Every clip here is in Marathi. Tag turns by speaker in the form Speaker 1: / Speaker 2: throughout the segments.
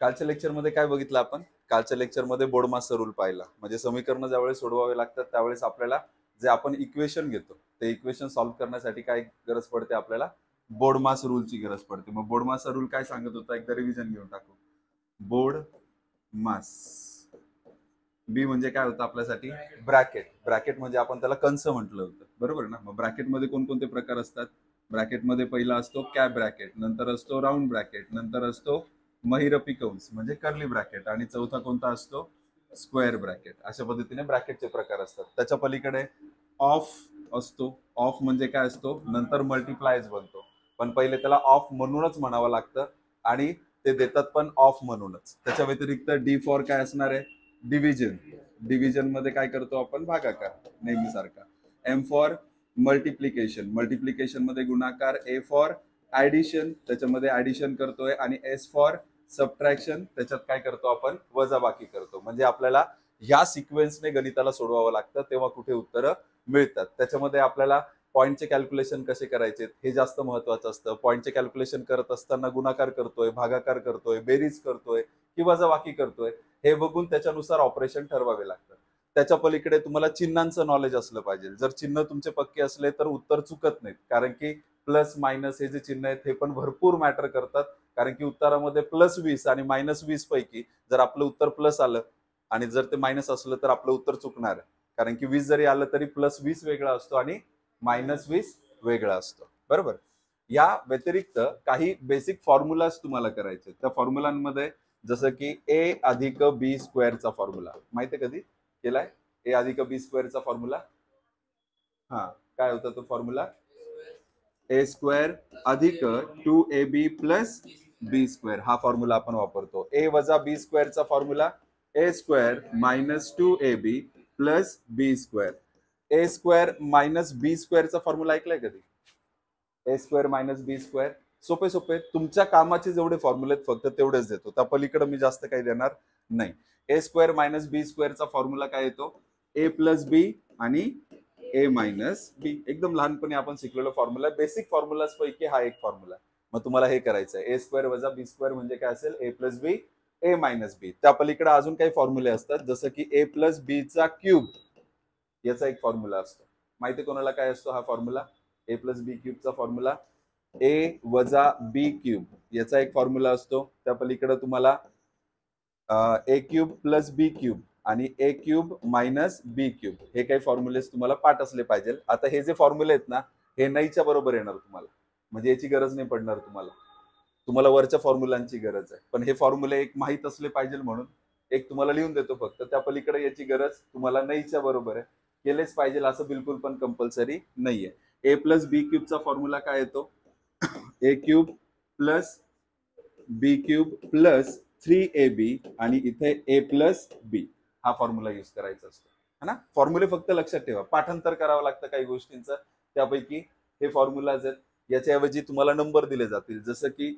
Speaker 1: कालच्या लेक्चरमध्ये काय बघितलं आपण? कालच्या लेक्चरमध्ये बोर्ड मास्टर रूल पाहिला. म्हणजे समीकरण ज्यावेळेस सोडवावे लागतात त्यावेळेस आपल्याला जे आपण इक्वेशन घेतो ते इक्वेशन सॉल्व्ह करण्यासाठी काय गरज पडते? आपल्याला बोर्ड मास रूलची गरज पडते. मग बोर्ड मास रूल काय सांगत होता? एकदा रिव्हिजन घेऊन टाकू. बोर्ड मास बी म्हणजे काय होतं आपल्यासाठी? ब्रॅकेट. ब्रॅकेट म्हणजे आपण त्याला कंस म्हटलं होतं, बरोबर ना? मग ब्रॅकेटमध्ये कोणकोणते प्रकार असतात? ब्रॅकेटमध्ये पहिला असतो कॅप ब्रॅकेट, नंतर असतो राऊंड ब्रॅकेट, नंतर असतो महिरपी कंस म्हणजे कर्ली ब्रॅकेट, आणि चौथा कोणता असतो? Square bracket. अशा पद्धतीने ब्रॅकेटचे प्रकार असतात. त्याच्या पलीकडे ऑफ असतो. ऑफ म्हणजे काय असतो? नंतर मल्टिप्लायज बनतो, पण पहिले त्याला ऑफ म्हणूनच म्हणावं लागतं आणि ते देतात पण ऑफ म्हणूनच. त्याच्या व्यतिरिक्त डी फॉर काय असणार आहे? डिव्हिजन. डिव्हिजन मध्ये काय करतो आपण? भागाकार नेहमी सारखा. M for multiplication. मल्टिप्लिकेशन मध्ये गुणाकार. ए फॉर ऍडिशन, त्याच्यामध्ये ऍडिशन करतोय. आणि एस फॉर सबट्रॅक्शन, त्याच्यात काय करतो आपण? वजाबाकी करतो. म्हणजे आपल्याला ह्या सिक्वेन्सने गणिताला सोडवावं लागतं, तेव्हा कुठे उत्तरं मिळतात. त्याच्यामध्ये आपल्याला पॉईंटचे कॅल्क्युलेशन कसे करायचे हे जास्त महत्वाचं असतं. पॉईंटचे कॅल्क्युलेशन करत असताना गुणाकार करतोय, भागाकार करतोय, बेरीज करतोय की वजाबाकी करतोय हे बघून त्याच्यानुसार ऑपरेशन ठरवावे लागतं. त्याच्या पलीकडे तुम्हाला चिन्हांचं नॉलेज असलं पाहिजे. जर चिन्ह तुमचे पक्के असले तर उत्तर चुकत नाहीत, कारण की प्लस मायनस हे जे चिन्ह आहेत हे पण भरपूर मॅटर करतात. कारण की उत्तरामध्ये +20 आणि -20 पैकी जर आपलं उत्तर प्लस आलं आणि जर ते मायनस असलं तर आपलं उत्तर चुकणार आहे. कारण की 20 जरी आलं तरी +20 वेगळा असतो आणि -20 वेगळा असतो, बरोबर? या व्यतिरिक्त काही बेसिक फॉर्म्युलाज तुम्हाला करायचे. त्या फॉर्म्युलांमध्ये जसं की ए अधिक बी स्क्वेअरचा फॉर्म्युला माहिती आहे? कधी केलाय ए अधिक बी स्क्वेअरचा फॉर्म्युला? हा, काय होता तो फॉर्म्युला? ए स्क्वेअर अधिक 2ab प्लस बी स्क्वेअर हा फॉर्म्युला आपण वापरतो. ए वजा बी स्क्वेअरचा फॉर्म्युला ए square minus 2ab plus B square. ए स्क्वेअर मायनस बी स्क्वेअरचा फॉर्म्युला ऐकलाय कधी? ए स्क्वेअर मायनस बी स्क्वेअर. सोपे सोपे तुमच्या कामाचे जेवढे फॉर्म्युले आहेत फक्त तेवढेच देतो, त्या पलीकडे मी जास्त काही देणार नाही. ए स्क्वेअर मायनस बी स्क्वेअरचा फॉर्म्युला काय येतो? ए प्लस बी आणि ए मायनस बी. एकदम लहानपणी आपण शिकलेलो फॉर्म्युला, बेसिक फॉर्म्युलाज पैकी हा एक फॉर्म्युला. मग तुम्हाला हे करायचं आहे. ए स्क्वेअर वजा बी स्क्वेअर म्हणजे काय असेल? ए प्लस बी ए मायनस बी. त्या पलीकडे अजून काही फॉर्म्युले असतात, जसं की ए प्लस बी चा क्यूब याचा एक फॉर्म्युला असतो. माहिती कोणाला काय असतो हा फॉर्म्युला? ए प्लस बी क्यूबचा फॉर्म्युला ए वजा बी क्यूब याचा एक फॉर्म्युला असतो. त्या पलीकडे तुम्हाला ए क्यूब प्लस बी क्यूब आणि ए क्यूब मायनस बी क्यूब हे काही फॉर्म्युलेस तुम्हाला पाठ असले पाहिजे. आता हे जे फॉर्म्युले आहेत ना हे नाहीच्या बरोबर येणार तुम्हाला, म्हणजे याची गरज नाही पडणार तुम्हाला. तुम्हाला वरच्या फॉर्म्युलांची गरज आहे, पण हे फॉर्म्युले एक माहीत असले पाहिजे म्हणून एक तुम्हाला लिहून देतो फक्त. त्या पलीकडे याची गरज तुम्हाला नाहीच्या बरोबर आहे, केलेच पाहिजे असं बिलकुल पण कंपल्सरी नाहीये. ए प्लस बी क्यूबचा फॉर्म्युला काय येतो? ए क्यूब प्लस बी क्यूब प्लस 3ab आणि इथे ए प्लस बी हा फॉर्म्युला यूज करायचा असतो, है ना? फॉर्म्युले फक्त लक्षात ठेवा. पाठांतर करावं लागतं काही गोष्टींचं, त्यापैकी हे फॉर्म्युलाज आहेत. याच्याऐवजी तुम्हाला नंबर दिले जातील, जसं की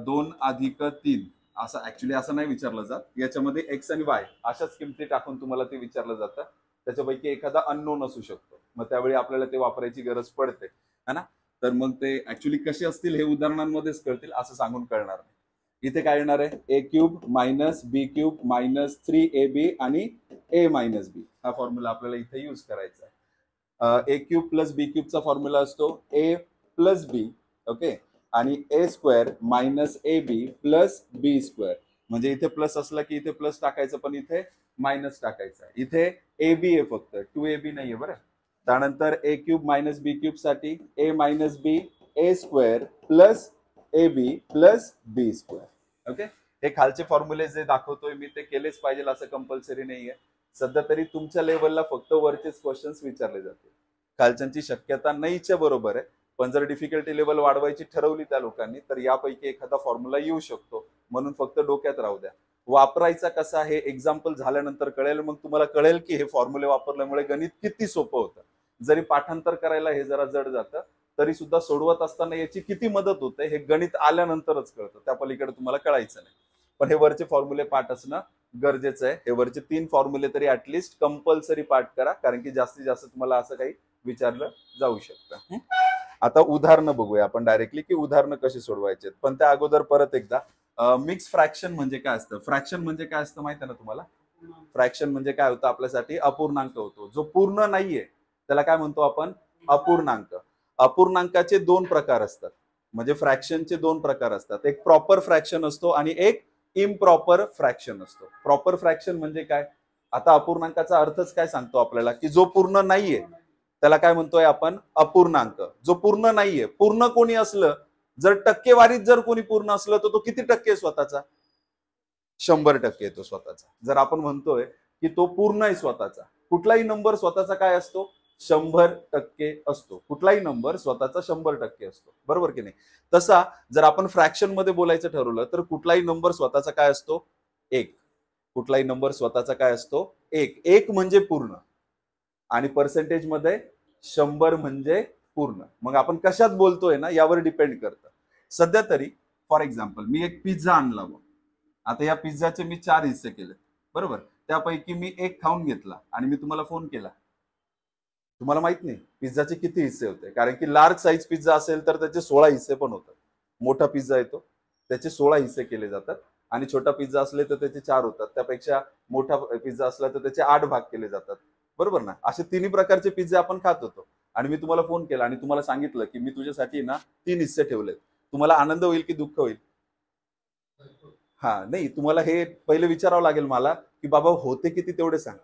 Speaker 1: 2 अधिक 3 असं. ऍक्च्युली असं नाही विचारलं जात, याच्यामध्ये एक्स आणि वाय अशाच किमती टाकून तुम्हाला ते विचारलं जातं. त्याच्यापैकी एखादा अननोन असू शकतो, मग त्यावेळी आपल्याला ते वापरायची गरज पडते, है ना? तर मग ते ऍक्च्युली कसे असतील हे उदाहरणांमध्येच कळतील, असं सांगून कळणार नाही. इथे काय येणार आहे? A cube minus B cube minus 3ab आणि ए मायनस बी हा फॉर्म्युला आपल्याला इथे यूज करायचा आहे. ए क्यूब प्लस बी क्यूबचा फॉर्म्युला असतो ए प्लस बी, ओके, आणि A square minus A B plus B square. म्हणजे इथे प्लस असला की इथे प्लस टाकायचं, पण इथे मायनस टाकायचं. इथे ए बी आहे फक्त, 2ab नाहीये बरं. त्यानंतर A cube minus B cube साठी A minus B A square plus A B plus B square. Okay, हे खालचे फॉर्म्युले जे दाखवतोय मी ते केलेच पाहिजे असं कंपल्सरी नाहीये. सध्या तरी तुमच्या लेवलला फक्त वरचेच क्वेश्चन्स विचारले जातील, खालच्यांची शक्यता नाहीच्या बरोबर आहे. पण जर डिफिकल्टी लेवल वाढवायची ठरवली त्या लोकांनी तर यापैकी एखादा फॉर्म्युला येऊ शकतो, म्हणून फक्त डोक्यात राहू द्या. वापरायचा कसा हे एक्झाम्पल झाल्यानंतर कळेल, मग तुम्हाला कळेल की हे फॉर्म्युले वापरल्यामुळे गणित किती सोपं होतं. जरी पाठांतर करायला हे जरा जड जातं तरी सुद्धा सोडवत असताना याची किती मदत होते हे गणित आल्यानंतरच कळतं, त्या पलीकडे तुम्हाला कळायचं नाही. पण हे वरचे फॉर्म्युले पाठ असणं गरजेचं आहे. हे वरचे 3 फॉर्म्युले तरी ऍटलिस्ट कंपल्सरी पाठ करा, कारण की जास्तीत जास्त तुम्हाला असं काही विचारलं जाऊ शकतं. आता उदाहरणं बघूया आपण डायरेक्टली की उदाहरणं कशी सोडवायचे. पण त्या अगोदर परत एकदा मिक्स फ्रॅक्शन म्हणजे काय असतं? फ्रॅक्शन म्हणजे काय असतं माहिती आहे ना तुम्हाला? फ्रॅक्शन म्हणजे काय होतं आपल्यासाठी? अपूर्णांक होतो. जो पूर्ण नाहीये त्याला काय म्हणतो आपण? अपूर्णांक. अपूर्णांकाचे दोन प्रकार असतात. म्हणजे फ्रॅक्शनचे दोन प्रकार असतात. एक प्रॉपर फ्रॅक्शन असतो आणि एक इम्प्रॉपर फ्रॅक्शन असतो. प्रॉपर फ्रॅक्शन म्हणजे काय? आता अपूर्णांकाचा अर्थच काय सांगतो आपल्याला, की जो पूर्ण नाहीये त्याला काय म्हणतोय आपण? अपूर्णांक. जो पूर्ण नाहीये, पूर्ण कोणी असलं, जर टक्केवारीत जर कोणी पूर्ण असलं तर तो किती टक्के स्वतःचा? 100% येतो स्वतःचा. जर आपण म्हणतोय की तो पूर्ण आहे स्वतःचा, कुठलाही नंबर स्वतःचा काय असतो? 100% असतो. कुठलाही नंबर स्वतःचा 100% असतो. बरोबर की नाही? तसा जर आपण फ्रॅक्शन मध्ये बोलायचं ठरवलं तर कुठलाही नंबर स्वतःचा काय असतो? 1. कुठलाही नंबर स्वतःचा काय असतो? 1. 1 म्हणजे पूर्ण आणि पर्सेंटेज मध्ये 100 म्हणजे पूर्ण. मग आपण कशात बोलतोय ना यावर डिपेंड करतं. सध्या तरी फॉर एक्झाम्पल मी एक पिझ्झा आणला मग. आता या पिझ्झाचे मी 4 हिस्से केले. बरोबर? त्यापैकी मी एक खाऊन घेतला आणि मी तुम्हाला फोन केला. तुम्हाला माहित नाही पिझ्झाचे किती हिस्से होते, कारण की लार्ज साईज पिझ्झा असेल तर त्याचे 16 हिस्से पण होतात. मोठा पिझ्झा येतो त्याचे 16 हिस्से केले जातात आणि छोटा पिझ्झा असले तर त्याचे 4 होतात. त्यापेक्षा मोठा पिझ्झा असला तर त्याचे 8 भाग केले जातात. बरोबर ना? असे तिन्ही प्रकारचे पिझ्झे आपण खात होतो आणि मी तुम्हाला फोन केला आणि तुम्हाला सांगितलं की मी तुझ्यासाठी ना 3 हिस्से ठेवलेत. तुम्हाला आनंद होईल की दुःख होईल? हा, नाही तुम्हाला हे पहिले विचारावं लागेल मला की बाबा होते किती तेवढे सांग.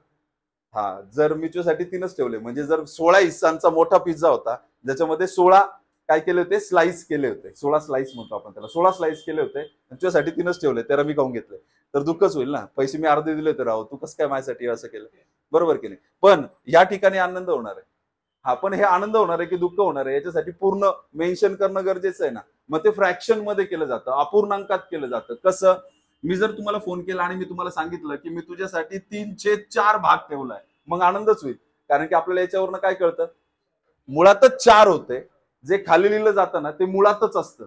Speaker 1: हा, जर मी तुझ्यासाठी 3च ठेवले म्हणजे जर 16 हिस्सांचा मोठा पिझ्झा होता ज्याच्यामध्ये 16 काय केले होते? स्लाइस केले होते. 16 स्लाइस म्हणतो आपण त्याला. 16 स्लाइस केले होते आणि तुझ्यासाठी 3च ठेवले. तेरा मी खाऊन घेतले. तर दुःखच होईल ना. पैसे मी अर्धे दिले होते राव. तू कसं काय माझ्यासाठी असं केलं? बरोबर की नाही? पण या ठिकाणी आनंद होणार आहे. हा, पण हे आनंद होणार आहे की दुःख होणार आहे याच्यासाठी पूर्ण मेन्शन करणं गरजेचं आहे ना. मग ते फ्रॅक्शन मध्ये केलं जातं, अपूर्णांकात केलं जातं. कसं? मी जर तुम्हाला फोन केला आणि मी तुम्हाला सांगितलं की मी तुझ्यासाठी 3/4 भाग ठेवलाय, मग आनंदच होईल. कारण की आपल्याला याच्यावरनं काय कळतं? मुळातच 4 होते. जे खाली लिहिलं जातं ना ते मुळातच असतं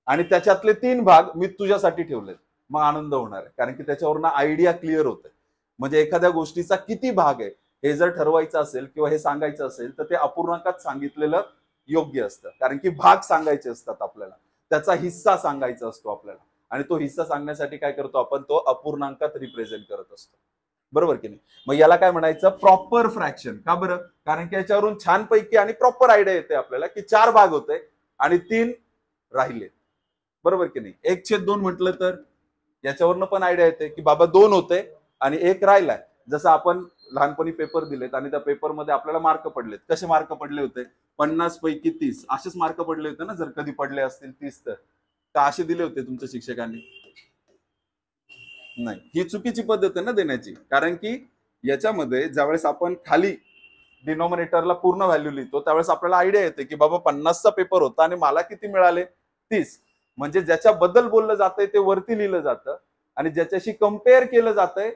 Speaker 1: आणि त्याच्यातले 3 भाग मी तुझ्यासाठी ठेवलेत. मग आनंद होणार आहे. कारण की त्याच्यावरनं आयडिया क्लिअर होते. म्हणजे एखाद्या गोष्टीचा किती भाग आहे हे जर ठरवायचं असेल किंवा हे सांगायचं असेल तर ते अपूर्णांकात सांगितलेलं योग्य असतं. कारण की भाग सांगायचे असतात आपल्याला. त्याचा हिस्सा सांगायचा असतो आपल्याला. आणि तो हिस्सा सांगण्यासाठी काय करतो आपण? तो अपूर्णांकात रिप्रेझेंट करत असतो. बरोबर की नाही? मग याला काय म्हणायचं? Proper fraction. का बरं? कारण की याच्यावरून छानपैकी आणि प्रॉपर आयडिया येते आपल्याला की 4 भाग होते आणि 3 राहिले. बरोबर की नाही? 1/2 म्हटलं तर याच्यावरनं पण आयडिया येते की बाबा 2 होते आणि 1 राहिलाय. जसं आपण लहानपणी पेपर दिलेत आणि त्या पेपरमध्ये आपल्याला मार्क पडलेत. कसे मार्क पडले होते? 50 पैकी 30 असेच मार्क पडले होते ना. जर कधी पडले असतील 30 तर असे दिले होते तुमच्या शिक्षकांनी? नाही, ही चुकीची पद्धत आहे ना देण्याची. कारण की याच्यामध्ये ज्यावेळेस आपण खाली डिनॉमिनेटरला पूर्ण व्हॅल्यू लिहितो त्यावेळेस आपल्याला आयडिया येते की बाबा 50चा पेपर होता आणि मला किती मिळाले? 30. म्हणजे ज्याच्याबद्दल बोललं जातंय ते वरती लिहिलं जातं आणि ज्याच्याशी कम्पेअर केलं जातंय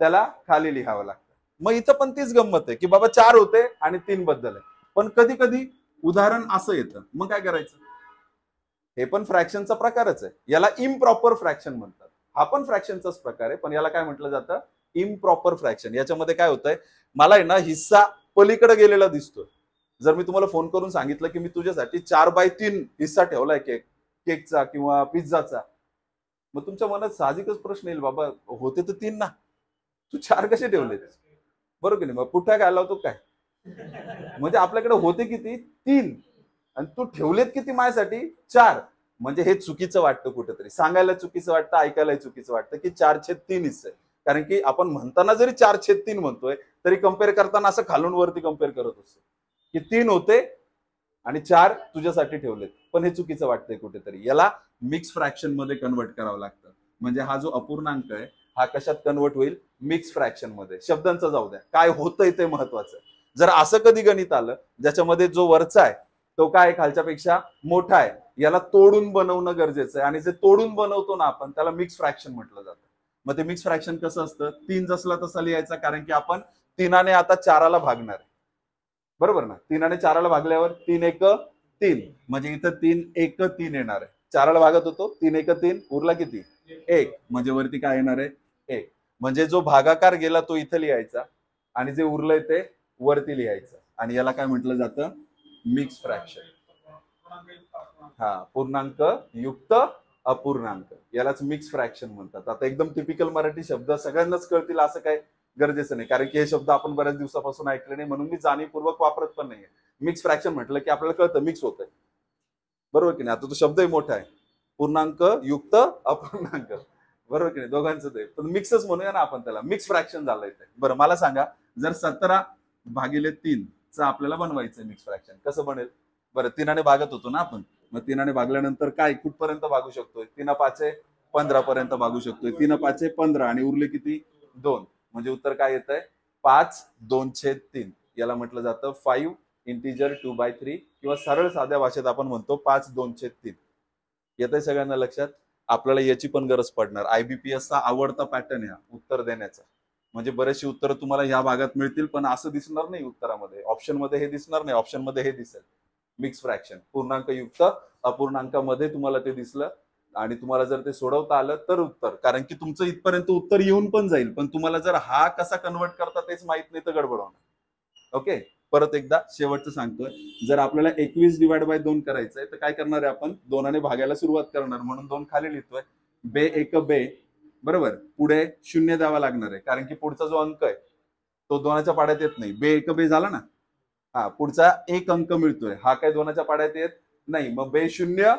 Speaker 1: त्याला खाली लिहावं लागतं. मग इथं पण तीच गंमत आहे की बाबा 4 होते आणि 3 बद्दल आहे. पण कधी कधी उदाहरण असं येतं, मग काय करायचं? हे पण फ्रॅक्शनचा प्रकारच आहे. याला इम्प्रॉपर फ्रॅक्शन म्हणतात. हा पण फ्रॅक्शनचाच प्रकार आहे, पण याला काय म्हटलं जातं? Improper fraction. याच्यामध्ये काय होतंय? मला आहे ना हिस्सा पलीकडे गेलेला दिसतोय. जर मी तुम्हाला फोन करून सांगितलं की मी तुझ्यासाठी 4/3 हिस्सा ठेवलाय केकचा किंवा पिझ्झाचा, मग तुमच्या मनात साहजिकच प्रश्न येईल, बाबा होते तर 3 ना, तू 4 कसे ठेवले? बरोबर की नाही? मग पुठ्ठा घायला होतो काय? म्हणजे आपल्याकडे होते किती? 3 आणि तू ठेवलेत किती माझ्यासाठी? 4. म्हणजे हे चुकीचं वाटतं कुठेतरी. सांगायला चुकीचं वाटतं, ऐकायला चुकीचं वाटतं की 4/3 हिस्से. कारण की आपण म्हणताना जरी 4/3 म्हणतोय तरी कम्पेअर करताना असं खालून वरती कम्पेअर करत असतो की 3 होते आणि 4 तुझ्यासाठी ठेवलेत. पण हे चुकीचं वाटतंय कुठेतरी. याला मिक्स फ्रॅक्शन मध्ये कन्वर्ट करावं लागतं. म्हणजे हा जो अपूर्णांक आहे हा कशात कन्वर्ट होईल? मिक्स फ्रॅक्शन मध्ये. शब्दांचं जाऊ द्या, काय होतंय ते महत्वाचं. जर असं कधी गणित आलं ज्याच्यामध्ये जो वरचा आहे तो काय खालच्या पेक्षा मोठा आहे, याला तोडून बनवणं गरजेचं आहे आणि जे तोडून बनवतो ना आपण त्याला मिक्स फ्रॅक्शन म्हटलं जातं. मग ते मिक्स फ्रॅक्शन कसं असतं? 3 जसला तसा लिहायचा, कारण की आपण 3ने आता 4ला भागणार आहे. बरोबर ना? 3ने 4ला भागल्यावर 3 एक 3, म्हणजे इथं 3 एक 3 येणार आहे. 4ला भागत होतो, 3 एक 3, उरला किती? 1. म्हणजे वरती काय येणार आहे? 1. म्हणजे जो भागाकार गेला तो इथं लिहायचा आणि जे उरलंय ते वरती लिहायचं आणि याला काय म्हटलं जातं? Mix fraction. हा, पूर्णांक युक्त अपूर्णांक, यालाच मिक्स फ्रॅक्शन म्हणतात. आता एकदम टिपिकल मराठी शब्द सगळ्यांनाच कळतील असं काय गरजेचं नाही, कारण की हे शब्द आपण बऱ्याच दिवसापासून ऐकले नाही, म्हणून मी जाणीवपूर्वक वापरत पण नाहीये. मिक्स फ्रॅक्शन म्हटलं की आपल्याला कळतं मिक्स होतंय, बरोबर की नाही. आता तो शब्दही मोठा आहे, पूर्णांक युक्त अपूर्णांक, बरोबर की नाही, दोघांचं ते पण मिक्सच म्हणूया ना आपण त्याला, मिक्स फ्रॅक्शन झालंय ते. बरं मला सांगा, जर 17/3 च आपल्याला बनवायचं मिक्स फ्रॅक्शन, कसं बनेल? बरं 3ने भागत होतो ना आपण, मग 3ने भागल्यानंतर काय कुठपर्यंत भागू शकतोय? 3×5 = 15 पर्यंत भागू शकतोय. 3×5 = 15 आणि उरले किती? 2. म्हणजे उत्तर काय येतंय? 5/2/3. याला म्हटलं जातं 5 इंटिजर 2/3 किंवा सरळ साध्या भाषेत आपण म्हणतो 5/2/3. येतंय सगळ्यांना लक्षात? आपल्याला याची पण गरज पडणार. IBPS चा आवडता पॅटर्न आहे उत्तर देण्याचा. म्हणजे बरेचशी उत्तरं तुम्हाला ह्या भागात मिळतील, पण असं दिसणार नाही उत्तरामध्ये. ऑप्शन मध्ये हे दिसणार नाही, ऑप्शन मध्ये हे दिसेल मिक्स फ्रॅक्शन, पूर्णांक युक्त अपूर्णांकामध्ये तुम्हाला ते दिसलं आणि तुम्हाला जर ते सोडवता आलं तर उत्तर, कारण की तुमचं इथपर्यंत उत्तर येऊन पण जाईल, पण तुम्हाला जर हा कसा कन्वर्ट करता तेच माहित नाही तर गडबड होणार. ओके, परत एकदा शेवटचं सांगतोय, जर आपल्याला 21/2 करायचंय तर काय करणार आहे आपण? 2ने भागायला सुरुवात करणार, म्हणून 2 खाली लिहितोय. बे एक बे, बरोबर, पुढे 0 द्यावा लागणार आहे, कारण की पुढचा जो अंक आहे तो 2च्या पाड्यात येत नाही. बे एक बे झाला ना, हा पुढचा एक अंक मिळतोय, हा काय 2च्या पाड्यात येत नाही, मग बे 0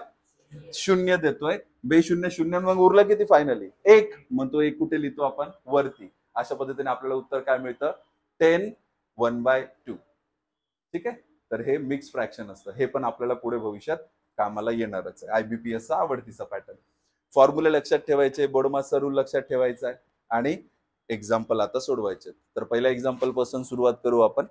Speaker 1: 0 देतोय. बे 0 0, मग उरला किती फायनली? 1. मग तो 1 कुठे लिहितो आपण? वरती. अशा पद्धतीने आपल्याला उत्तर काय मिळतं? 10/1/2. ठीक आहे, तर हे मिक्स फ्रॅक्शन असतं. हे पण आपल्याला पुढे भविष्यात कामाला येणारच आहे. IBPS चा आवडतीचा पॅटर्न. फॉर्म्युले लक्षात ठेवायचे, बोर्डमास्टर रूल लक्षात ठेवायचा आहे आणि एक्झाम्पल आता सोडवायचे. तर पहिल्या एक्झाम्पल पासून सुरुवात करू आपण.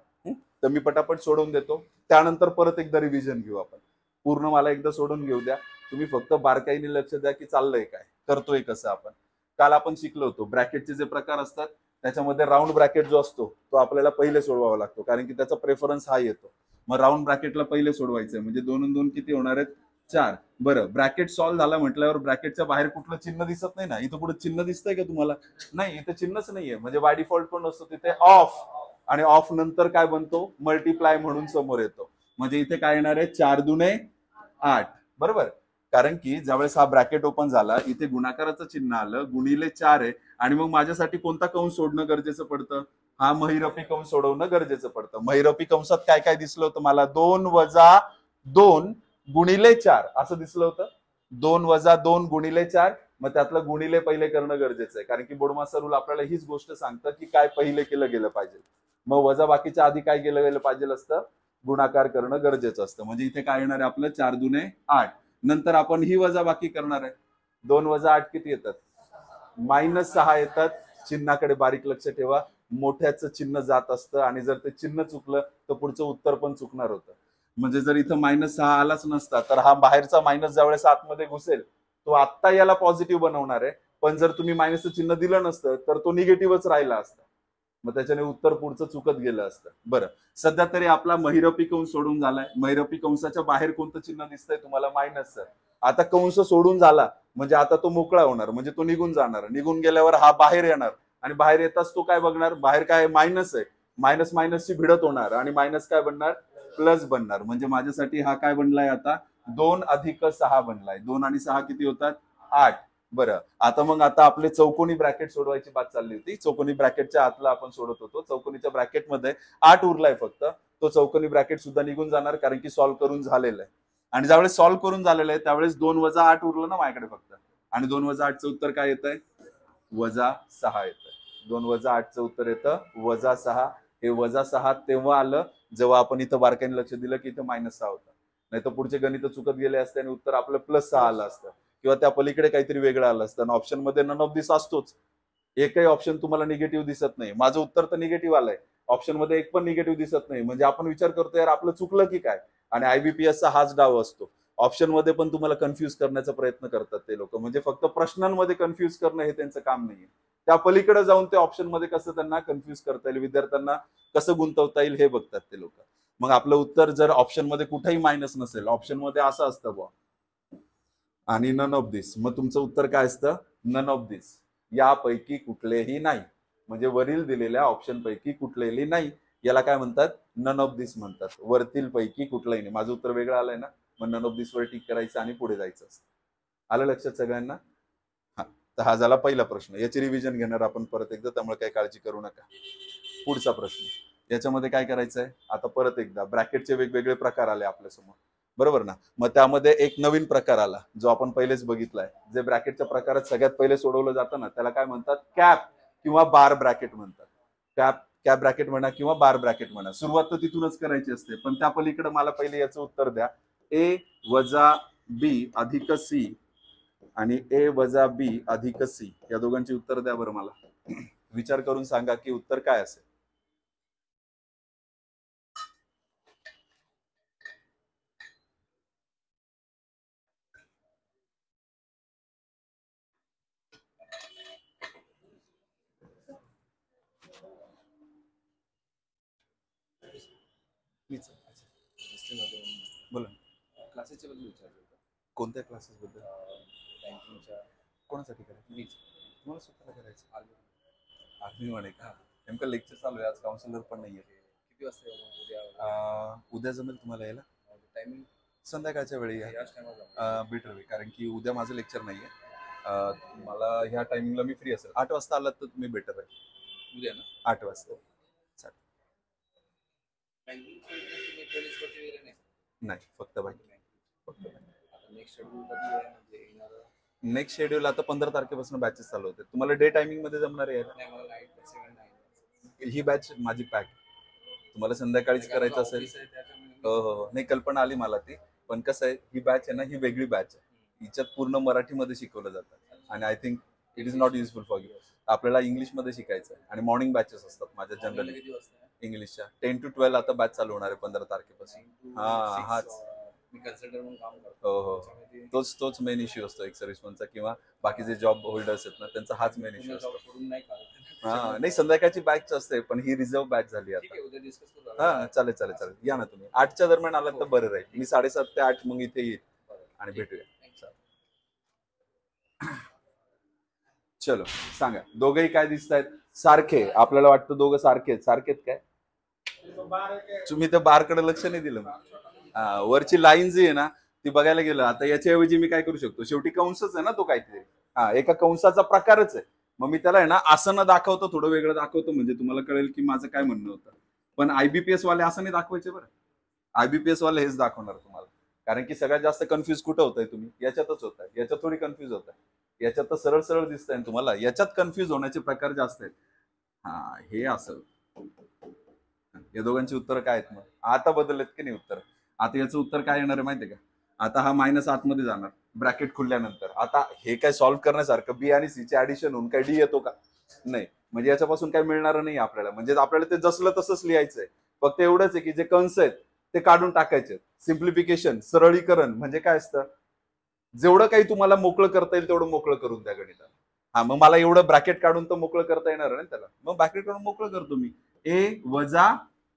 Speaker 1: तर मी पटापट सोडवून देतो, त्यानंतर परत एकदा रिव्हिजन घेऊ आपण. पूर्ण मला एकदा सोडून घेऊ द्या, तुम्ही फक्त बारकाईने लक्ष द्या की चाललंय काय, करतोय कसं आपण. काल आपण शिकलो होतो ब्रॅकेटचे जे प्रकार असतात, त्याच्यामध्ये राऊंड ब्रॅकेट जो असतो तो आपल्याला पहिले सोडवावा लागतो, कारण की त्याचा प्रेफरन्स हा येतो. मग राऊंड ब्रॅकेटला पहिले सोडवायचंय, म्हणजे 2 आणि 2 किती होणार आहेत? 4. बरं, ब्रॅकेट सॉल्व्ह झाला म्हटल्यावर ब्रॅकेटच्या बाहेर कुठलं चिन्ह दिसत नाही ना? इथं पुढे चिन्ह दिसतंय का तुम्हाला? नाही, इथे चिन्हच नाहीये, म्हणजे बाय डिफॉल्ट पण नसतो तिथे ऑफ, आणि ऑफ नंतर काय बनतो? मल्टिप्लाय म्हणून समोर येतो. म्हणजे इथे काय येणार आहे? 4×2 = 8, बरोबर. कारण की ज्यावेळेस हा ब्रॅकेट ओपन झाला, इथे गुणाकाराचं चिन्ह आलं, गुणिले 4 आहे, आणि मग माझ्यासाठी कोणता कंस सोडणं गरजेचं पडतं? हा महिरपी कंस सोडवणं गरजेचं पडतं. महिरपी कंसात काय काय दिसलं होतं मला? 2 - 2 गुणिले 4 असं दिसलं होतं. 2 - 2 गुणिले 4, मग त्यातलं गुणिले पहिले करणं गरजेचं आहे, कारण की बोर्डमास्टर रूल आपल्याला हीच गोष्ट सांगतं की काय पहिले केलं गेलं पाहिजे. मग वजा बाकीच्या आधी काय केलं गेलं पाहिजे असतं? गुणाकार करणं गरजेचं असतं. म्हणजे इथे काय येणार आहे आपलं? 4×2 = 8. नंतर आपण ही वजा बाकी करणार आहे. 2 - 8 किती येतात? -6 येतात. चिन्हाकडे बारीक लक्ष ठेवा, मोठ्याचं चिन्ह जात असतं, आणि जर ते चिन्ह चुकलं तर पुढचं उत्तर पण चुकणार होतं. म्हणजे जर इथं -6 आलाच नसता तर हा बाहेरचा मायनस ज्यावेळेस आतमध्ये घुसेल तो आत्ता याला पॉझिटिव्ह बनवणार आहे, पण जर तुम्ही मायनसचं चिन्ह दिलं नसतं तर तो निगेटिव्हच राहिला असता, मग त्याच्याने उत्तर पुढचं चुकत गेलं असतं. बरं, सध्या तरी आपला महिरपी कंस सोडून झालाय. महिरपी कंसाच्या बाहेर कोणतं चिन्ह दिसतंय तुम्हाला? मायनसचं. आता कंस सोडून झाला म्हणजे आता तो मोकळा होणार, म्हणजे तो निघून जाणार. निघून गेल्यावर हा बाहेर येणार, आणि बाहेर येताच तो काय बघणार? बाहेर काय? मायनस आहे. मायनस मायनसची भिडत होणार, आणि मायनस काय बनणार? प्लस बनणार. म्हणजे माझ्यासाठी हा काय बनलाय आता? 2+6 बनलाय. 2 आणि 6 किती होतात? 8. बरं, आता आपले चौकोनी ब्रॅकेट सोडवायची बात चालली होती. चौकोनी ब्रॅकेटच्या आतला आपण सोडत होतो. चौकोनीच्या ब्रॅकेटमध्ये 8 उरलाय फक्त. तो चौकोनी ब्रॅकेट सुद्धा निघून जाणार, कारण की सॉल्व्ह करून झालेलं आहे. आणि ज्यावेळेस सॉल्व्ह करून झालेलं आहे त्यावेळेस 2 - 8 उरलं ना माझ्याकडे फक्त, आणि 2 - 8चं उत्तर काय येतंय? -6 येतंय. 2 - 8चं उत्तर येतं -6. हे -6 तेव्हा आलं जेव्हा आपण इथं बारकाईने लक्ष दिलं की इथं -6 होतं. नाही तर पुढचे गणित चुकत गेले असते आणि उत्तर आपलं +6 आलं असतं, किंवा त्या पलीकडे काहीतरी वेगळं आलं असतं. ऑप्शन मध्ये नन ऑफ दिस असतोच. एकही ऑप्शन तुम्हाला निगेटिव्ह दिसत नाही. माझं उत्तर तर निगेटिव्ह आलंय, ऑप्शन मध्ये एक पण निगेटिव्ह दिसत नाही. म्हणजे आपण विचार करतो यार आपलं चुकलं की काय. आणि IBPS चा हाच डाव असतो, ऑप्शन मध्ये पण तुम्हाला कन्फ्युज करण्याचा प्रयत्न करतात ते लोक. म्हणजे फक्त प्रश्नांमध्ये कन्फ्युज करणं हे त्यांचं काम नाहीये. त्या पलीकडे जाऊन ते ऑप्शन मध्ये कसं त्यांना कन्फ्युज करता येईल, विद्यार्थ्यांना कसं गुंतवता येईल हे बघतात ते लोक. मग आपलं उत्तर जर ऑप्शन मध्ये कुठेही मायनस नसेल, ऑप्शन मध्ये असं असतं बुवा आणि नन ऑफ दिस, मग तुमचं उत्तर काय असतं? नन ऑफ दिस, यापैकी कुठलेही नाही. म्हणजे वरील दिलेल्या ऑप्शन पैकी कुठलेही नाही, याला काय म्हणतात? नन ऑफ दिस म्हणतात. वरतील पैकी कुठलंही नाही. माझं उत्तर वेगळं आलंय ना, मग none of this were tick करायचं आणि पुढे जायचं असतं. आलं लक्षात सगळ्यांना? हा, तर हा झाला पहिला प्रश्न. याची रिव्हिजन घेणार आपण परत एकदा, त्यामुळे काही काळजी करू नका. पुढचा प्रश्न, याच्यामध्ये काय करायचं आहे आता परत एकदा, ब्रॅकेटचे वेगवेगळे प्रकार आले आपल्यासमोर, बरोबर ना? मग त्यामध्ये एक नवीन प्रकार आला जो आपण पहिलेच बघितलाय. जे ब्रॅकेटच्या प्रकारात सगळ्यात पहिले सोडवलं जातं ना, त्याला काय म्हणतात? कॅप किंवा बार ब्रॅकेट म्हणतात. कॅप ब्रॅकेट म्हणा किंवा बार ब्रॅकेट म्हणा, सुरुवात तर तिथूनच करायची असते. पण त्या पलीकडे मला पहिले याचं उत्तर द्या. ए वजा बी अधिक सी आणि ए वजा बी अधिक सी, या दोघांची उत्तर द्या बरं मला. विचार करून सांगा की उत्तर काय असेल. बोला.
Speaker 2: क्लासेसच्या बद्दल विचारायचं होतं.
Speaker 1: कोणत्या क्लासेस बद्दल?
Speaker 2: बँकिंगच्या.
Speaker 1: कोणासाठी करायचं?
Speaker 2: मीच.
Speaker 1: तुम्हाला स्वतःला करायचं?
Speaker 2: आर्मी.
Speaker 1: आर्मी म्हणे का? नेमकं लेक्चर चालू आहे आज, काउन्सिलर पण नाहीये.
Speaker 2: किती वाजता येऊ मग उद्या?
Speaker 1: उद्या जमेल तुम्हाला यायला?
Speaker 2: टायमिंग
Speaker 1: संध्याकाळच्या वेळी या.
Speaker 2: याच टायमाला
Speaker 1: बेटर होईल, कारण की उद्या माझं लेक्चर नाहीये. मला ह्या टायमिंगला मी फ्री असेल. 8 वाजता आलात तर तुम्ही बेटर आहे.
Speaker 2: उद्या ना
Speaker 1: 8 वाजता. नाही, फक्त बाकी.
Speaker 2: नेक्स्ट शेड्यूल कधी आहे म्हणजे येणार?
Speaker 1: नेक्स्ट शेड्यूल आता 15 तारखेपासून बॅचेस चालू होते. तुम्हाला डे टायमिंग मध्ये जमणार आहे?
Speaker 2: नाही, मला नाईट 7 9.
Speaker 1: ही बॅच माझी पॅक. तुम्हाला संध्याकाळीच करायचं असेल? हो हो, नाही कल्पना आली मला ती. पण कसं आहे, ही बॅच आहे ना, ही वेगळी बॅच आहे. हिच्यात पूर्ण मराठीमध्ये शिकवलं जातं आणि I think it is not useful for you. आपल्याला इंग्लिशमध्ये शिकायचं आहे आणि मॉर्निंग बॅचेस असतात माझ्या जनरली इंग्लिशच्या. 10 to 12 आता बॅच चालू होणार आहे 15 तारखेपासून. हाच
Speaker 2: मी कन्सल्टंट म्हणून काम करतो.
Speaker 1: हो हो, तोच मेन इश्यू असतो एक सर्व्हिसमनचा किंवा बाकीचे जॉब होल्डर्स आहेत ना, त्यांचा हाच मेन इश्यू असतो. हा, नाही संध्याकाळची बॅच असते, पण ही रिझर्व बॅच झाली आता. हा, चालेल चालेल चालेल, या ना तुम्ही 8च्या दरम्यान आलात तर बरं राहील. मी 7:30 ते 8 मग इथे येईल आणि भेटूया. चलो सांगा, दोघेही काय दिसत आहेत? सारखे. आपल्याला वाटतं दोघं सारखेत काय? तुम्ही तर बारकडे लक्ष नाही दिलं. वरची लाईन जी आहे ना, ती बघायला गेलं. आता याच्याऐवजी मी काय करू शकतो? शेवटी कंसच आहे ना तो काहीतरी. एका कंसाचा प्रकारच आहे. मग मी त्याला आहे ना असं न दाखवतो, थोडं वेगळं दाखवतो, म्हणजे तुम्हाला कळेल की माझं काय म्हणणं होतं. पण IBPS वाले असं नाही दाखवायचे बरं. IBPS वाले हेच दाखवणार तुम्हाला, कारण की सगळ्यात जास्त कन्फ्युज कुठं होतंय तुम्ही? याच्यातच होत आहे. याच्यात थोडी कन्फ्युज होत आहे. याच्यात तर सरळ सरळ दिसतंय तुम्हाला. याच्यात कन्फ्युज होण्याचे प्रकार जास्त आहेत. हे असं. या दोघांची उत्तर काय आहेत मग? आता बदललेत की नाही उत्तर? आता याचं उत्तर काय येणार आहे माहितीये का? आता हा मायनस आतमध्ये जाणार ब्रॅकेट खुलल्यानंतर. आता हे काय सॉल्व्ह करण्यासारखं? बी आणि सी चे ऍडिशन होऊन काय डी येतो का? नाही. म्हणजे याच्यापासून काय मिळणार नाही आपल्याला. म्हणजे आपल्याला ते जसलं तसंच लिहायचंय. फक्त एवढंच आहे की जे कंस आहेत ते काढून टाकायचे. सिम्प्लिफिकेशन, सरळीकरण म्हणजे काय असतं? जेवढं काही तुम्हाला मोकळं करता येईल तेवढं मोकळं करून द्या गणिताला. मग मला एवढं ब्रॅकेट काढून तर मोकळं करता येणार नाही त्याला. मग ब्रॅकेट काढून मोकळं करतो मी. ए वजा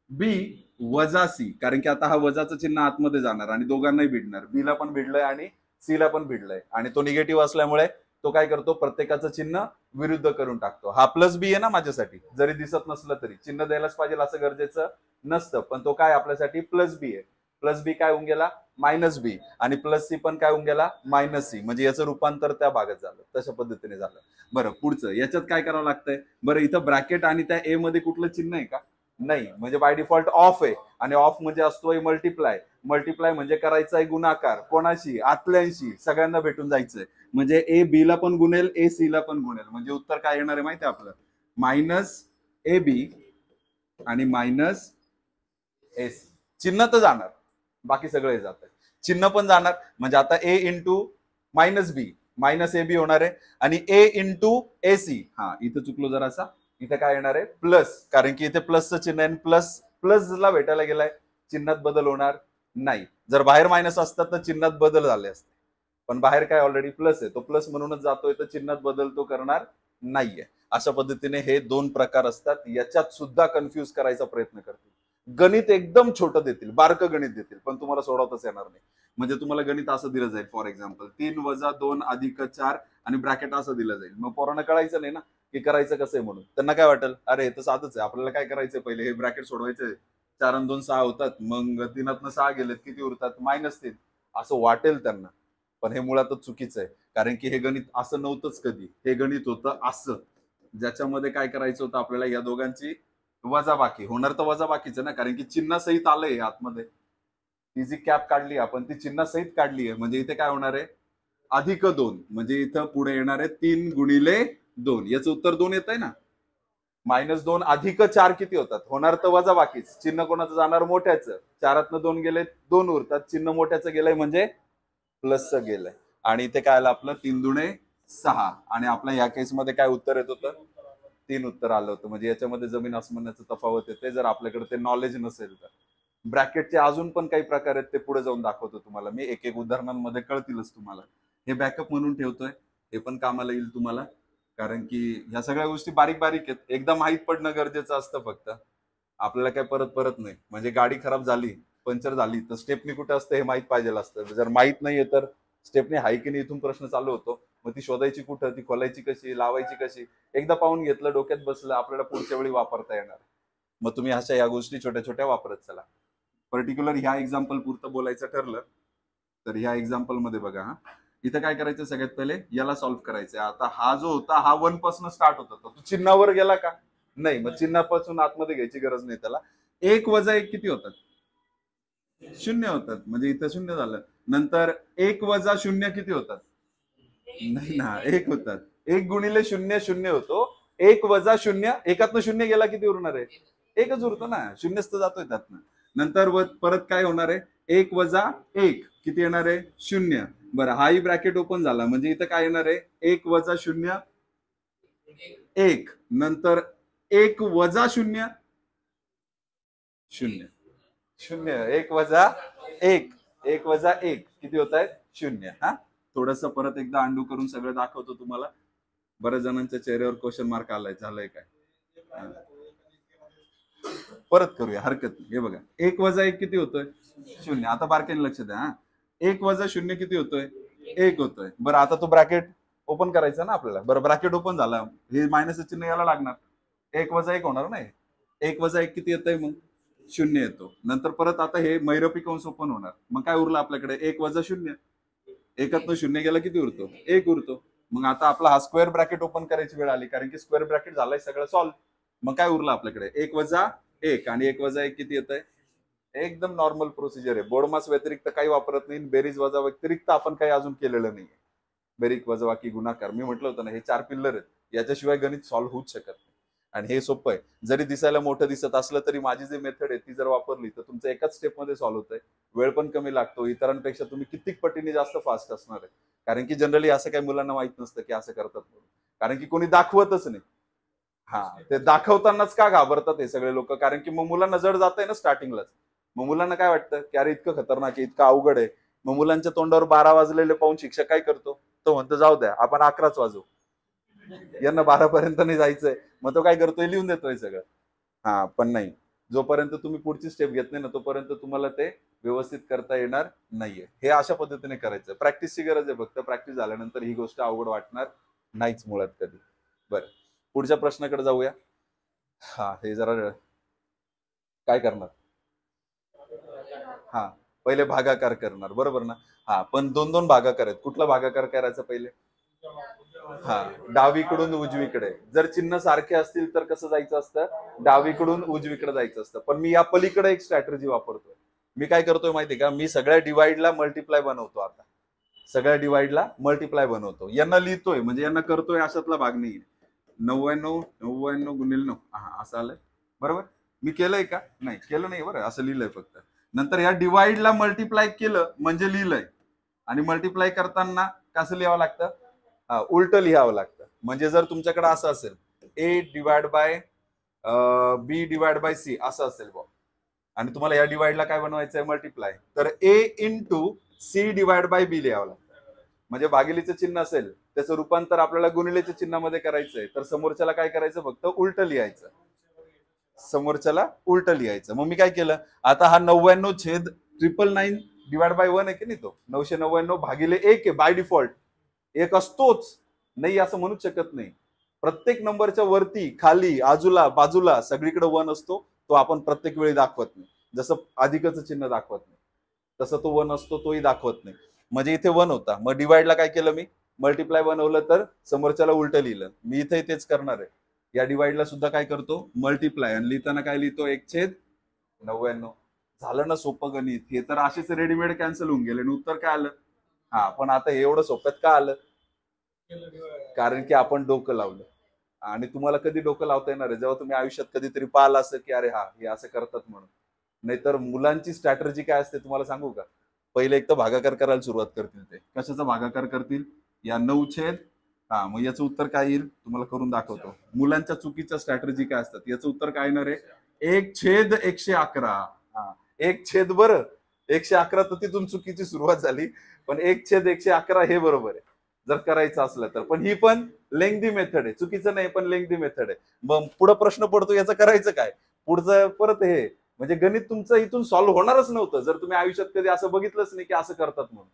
Speaker 1: बी वजा सी, कारण की आता हा वजाचं चिन्ह आतमध्ये जाणार आणि दोघांनाही भिडणार. बी ला पण भिडलंय आणि सी ला पण भिडलंय आणि तो निगेटिव्ह असल्यामुळे तो काय करतो? प्रत्येकाचं चिन्ह विरुद्ध करून टाकतो. हा प्लस बी आहे ना माझ्यासाठी, जरी दिसत नसलं तरी. चिन्ह द्यायलाच पाहिजे असं गरजेचं नसतं, पण तो काय आपल्यासाठी प्लस बी आहे. प्लस बी काय होऊन गेला? Minus B. आणि प्लस सी पण काय होऊन गेला? Minus C. म्हणजे याचं रूपांतर त्या भागात झालं. तशा पद्धतीने झालं. बरं, पुढचं याच्यात काय करावं लागतंय? बरं, इथं ब्रॅकेट आणि त्या ए मध्ये कुठलं चिन्ह आहे का? नाही. म्हणजे बाय डिफॉल्ट ऑफ आहे. आणि ऑफ म्हणजे असतोय मल्टिप्लाय. मल्टिप्लाय म्हणजे करायचा आहे गुणाकार. कोणाशी? आतल्यांशी. सगळ्यांना भेटून जायचंय. म्हणजे ए बी ला पण गुणेल, ए सी ला पण गुणेल. म्हणजे उत्तर काय येणार आहे माहिती आहे आपलं? मायनस ए बी आणि मायनस ए सी. चिन्ह तर जाणार, बाकी सगळे जात आहे. चिन्ह पण जाणार. म्हणजे आता A into minus B minus A B होणार आहे आणि ए इंटू ए सी. इथं चुकलो जरासा. इथे काय येणार आहे? प्लस, कारण की इथे प्लसचं चिन्ह आहे. प्लस प्लसला भेटायला गेलाय. चिन्हात बदल होणार नाही. जर बाहेर मायनस असतात तर चिन्हात बदल झाले असते, पण बाहेर काय ऑलरेडी प्लस आहे. तो प्लस म्हणूनच जातोय, तर चिन्हात बदल तो करणार नाहीये. अशा पद्धतीने हे दोन प्रकार असतात. याच्यात सुद्धा कन्फ्युज करायचा प्रयत्न करतील. गणित एकदम छोटं देतील, बारकं गणित देतील, पण तुम्हाला सोडवताच येणार नाही. म्हणजे तुम्हाला गणित असं दिलं जाईल, फॉर एक्झाम्पल 3 वजा 2 अधिक 4 आणि ब्रॅकेट असं दिलं जाईल. मग पोरांना कळायचं नाही ना की करायचं कसं आहे म्हणून. त्यांना काय वाटेल? अरे हे तर साधच आहे, आपल्याला काय करायचंय? पहिले हे ब्रॅकेट सोडवायचे. 4 आणि 2 6 होतात. मग 3 6 गेलेत, किती उरतात? -3. असं वाटेल त्यांना. पण हे मुळातच चुकीचं आहे, कारण की हे गणित असं नव्हतंच कधी. हे गणित होतं असं, ज्याच्यामध्ये काय करायचं होतं आपल्याला, या दोघांची वजाबाकी होणार. तर वजाबाकीच ना, कारण की चिन्हासहित आलंय आतमध्ये. ती जी कॅप काढली आपण ती चिन्हासहित काढली आहे, म्हणजे इथे काय होणार आहे, +2. म्हणजे इथं पुढे येणार आहे 3 × 2. याचं उत्तर 2 येत आहे ना. -2 +4 किती होतात, होणार तर वजाबाकीच. चिन्ह कोणाचं जाणार, मोठ्याचं. 4तनं 2 गेले 2 उरतात, चिन्ह मोठ्याचं गेलंय म्हणजे प्लसचं गेलंय. आणि इथे काय आलं आपलं 3×6. आणि आपल्या या केसमध्ये काय उत्तर येत होतं, 3 उत्तर आलं होतं. म्हणजे याच्यामध्ये जमीन आसमानाचं तफावत येते जर आपल्याकडे ते नॉलेज नसेल तर. ब्रॅकेटचे अजून पण काही प्रकार आहेत, ते पुढे जाऊन दाखवतो तुम्हाला मी. एक एक उदाहरणांमध्ये कळतीलच तुम्हाला. हे बॅकअप म्हणून ठेवतोय, हे पण कामाला येईल तुम्हाला, कारण की ह्या सगळ्या गोष्टी बारीक बारीक आहेत. एकदा माहीत पडणं गरजेचं असतं फक्त, आपल्याला काय परत परत नाही. म्हणजे गाडी खराब झाली, पंक्चर झाली, तर स्टेपनी कुठे असतं हे माहित पाहिजे असतं. जर माहित नाहीये तर स्टेपनी हाय की नाही इथून प्रश्न चालू होतो. मग ती शोधायची कुठं, ती खोलायची कशी, लावायची कशी, एकदा पाहून घेतलं, डोक्यात बसलं, आपल्याला पुढच्या वेळी वापरता येणार. मग तुम्ही अशा या गोष्टी छोट्या छोट्या वापरत चला. पर्टिक्युलर ह्या एक्झाम्पल पुरतं बोलायचं ठरलं तर ह्या एक्झाम्पल मध्ये बघा, इथं काय करायचं, सगळ्यात पहिले याला सॉल्व्ह करायचं. आता हा जो होता हा 1 पासून स्टार्ट होता, तो चिन्हावर गेला का, नाही. मग चिन्हापासून आतमध्ये घ्यायची गरज नाही त्याला. 1 - 1 किती होतात, 0 होतात. म्हणजे इथं 0 झालं. नंतर 1 - 0 किती होतात, नाही ना, 1 होतात. 1 × 0 0 होतो. 1 - 0, एकातनं 0 गेला किती उरणार आहे, 1च उरतो ना, 0च तर जातोय त्यातनं. नंतर परत काय होणार आहे, 1 - 1 किती येणार आहे, 0. बरं, हाही ब्रॅकेट ओपन झाला, म्हणजे इथं काय येणार आहे, 1 - 0 1. नंतर 1 - 0 0 0. 1 - 1 1 - 1 किती होत आहेत, 0. हा, थोडस परत एकदा अंडू करून सगळं दाखवतो तुम्हाला. बऱ्याच जणांच्या चेहऱ्यावर क्वेश्चन मार्क आलाय, झालंय काय, परत करूया, हरकत नाही. हे बघा, 1 - 1 किती होतोय, 0. आता बारकाईने लक्ष द्या. 1 - 0 किती होतोय, 1 होतोय. बरं, आता तो ब्रॅकेट ओपन करायचा ना आपल्याला. बरं, ब्रॅकेट ओपन झाला, हे मायनस चिन्ह याला लागणार, 1 - 1 होणार नाही. 1 - 1 किती येतंय, मग 0 येतो. नंतर परत आता हे मैरपी कंस ओपन होणार, मग काय उरलं आपल्याकडे, 1 - 0. एकातनं 0 गेला किती उरतो, 1 उरतो. मग आता आपला हा स्क्वेअर ब्रॅकेट ओपन करायची वेळ आली, कारण की स्क्वेअर ब्रॅकेट झालाय सगळं सॉल्व्ह. मग काय उरलं आपल्याकडे, 1 - 1. आणि 1 - 1 किती येतंय, एकदम नॉर्मल प्रोसिजर आहे. बोर्डमास व्यतिरिक्त काही वापरत नाही, बेरीज वजा व्यतिरिक्त आपण काही अजून केलेलं नाही. बेरीज वजाबाकी गुणाकार, मी म्हटलं होतं ना, हे 4 पिल्लर आहेत, याच्याशिवाय गणित सॉल्व्ह होऊच शकत नाही. आणि हे सोपं आहे. जरी दिसायला मोठं दिसत असलं तरी माझी जी मेथड आहे ती जर वापरली तर तुमचं एकाच स्टेपमध्ये सॉल्व्ह होतंय. वेळ पण कमी लागतो, इतरांपेक्षा तुम्ही कित्येक पटीने जास्त फास्ट असणार आहे. कारण की जनरली असं काही मुलांना माहित नसतं की असं करतात म्हणून, कारण की कोणी दाखवतच नाही. हा, ते दाखवतानाच का घाबरतात हे सगळे लोक, कारण की मग मुलांना जड जात आहे ना स्टार्टिंगलाच. मग मुलांना काय वाटतं की अरे इतकं खतरनाक आहे, इतकं अवघड आहे. मग मुलांच्या तोंडावर 12 वाजलेले पाहून शिक्षक काय करतो, तो म्हणतो जाऊ द्या आपण 11च वाजवू, यांना 12 पर्यंत नाही जायचंय. मग तो काय करतोय, लिहून देतोय सगळं. हा, पण नाही, जोपर्यंत तुम्ही पुढची स्टेप घेत नाही ना तोपर्यंत तुम्हाला ते व्यवस्थित करता येणार नाहीये. हे अशा पद्धतीने करायचं. प्रॅक्टिसची गरज आहे फक्त. प्रॅक्टिस झाल्यानंतर ही गोष्ट अवघड वाटणार नाहीच मुळात कधी. बरं, पुढच्या प्रश्नाकडे जाऊया. हा, हे जरा काय करणार, हा, पहिले भागाकार करणार, बरोबर ना. हा, पण 2-2 भागाकार आहेत. कुठला भागाकार करायचा पहिले, हा, डावीकडून उजवीकडे. जर चिन्ह सारखे असतील तर कसं जायचं असतं, डावीकडून उजवीकडे जायचं असतं. पण मी या पलीकडे एक स्ट्रॅटेजी वापरतोय. मी काय करतोय माहितीये का, मी सगळ्या डिवाइडला मल्टिप्लाय बनवतो. आता सगळ्या डिवाइडला मल्टिप्लाय बनवतो, यांना लिहितोय, म्हणजे यांना करतोय अशातला भाग नाही. 99 99 गुणिले 9, हा, असं आलंय, बरोबर. मी केलंय का, नाही केलं नाही, बरं असं लिहिलंय फक्त. नंतर या डिवाइडला मल्टिप्लाय केलं म्हणजे लिहिलंय. आणि मल्टिप्लाय करताना कसं लिहावं लागतं, उलट लिहावं लागतं. म्हणजे जर तुमच्याकडे असं असेल, A/B/C असं असेल बॉ, आणि तुम्हाला या डिवाइडला काय बनवायचंय, मल्टिप्लाय, तर A/C/B लिहावं लागतं. म्हणजे भागिलीचं चिन्ह असेल त्याचं रूपांतर आपल्याला गुणिलेच्या चिन्हामध्ये करायचंय, तर समोरच्याला काय करायचं, फक्त उलट लिहायचं. समोरच्याला उलट लिहायचं. मग मी काय केलं, आता हा 99/999 डिवाइड बाय 1 आहे की नाही, तो 999 भागिले 1 आहे. बाय डिफॉल्ट 1 असतोच, नाही असं म्हणूच शकत नाही. प्रत्येक नंबरच्या वरती, खाली, बाजूला सगळीकडे 1 असतो. तो आपण प्रत्येक वेळी दाखवत नाही. जसं अधिकचं चिन्ह दाखवत नाही तसं तो 1 असतो, तोही दाखवत नाही. म्हणजे इथे 1 होता, मग डिवाइडला काय केलं मी, मल्टिप्लाय बनवलं तर समोरच्याला उलट लिहिलं. मी इथे तेच करणार आहे. या डिवाइडला सुद्धा काय करतो, मल्टिप्लाय, आणि लिहिताना काय लिहितो, 1/99. झालं ना सोपं गणित. हे तर असेच रेडीमेड कॅन्सल होऊन गेले आणि उत्तर काय आलं. हा, पण आता हे एवढं सोप्यात का आलं, कारण की आपण डोकं लावलं. आणि तुम्हाला कधी डोकं लावता येणार आहे, जेव्हा तुम्ही आयुष्यात कधीतरी पाहिलं असं की अरे हा हे असं करतात म्हणून. नाहीतर मुलांची स्ट्रॅटर्जी काय असते तुम्हाला सांगू का, पहिले एक तर भागाकार करायला सुरुवात करतील. ते कशाचा भागाकार करतील, या 9 हा, मग याचं उत्तर काय येईल तुम्हाला करून दाखवतो. मुलांच्या चुकीच्या स्ट्रॅटर्जी काय असतात, याचं उत्तर काय येणार आहे, 1/111. हा, 1 बरं, 111 तर तिथून चुकीची सुरुवात झाली, पण 1/111 हे बरोबर आहे जर करायचं असलं तर. पण ही पण लेंग्दी मेथड आहे, चुकीचं नाही पण लेंग्दी मेथड आहे. मग पुढे प्रश्न पडतो याचं करायचं काय, पुढचं परत हे, म्हणजे गणित तुमचं इथून सॉल्व्ह होणारच नव्हतं जर तुम्ही आयुष्यात कधी असं बघितलंच नाही की असं करतात म्हणून.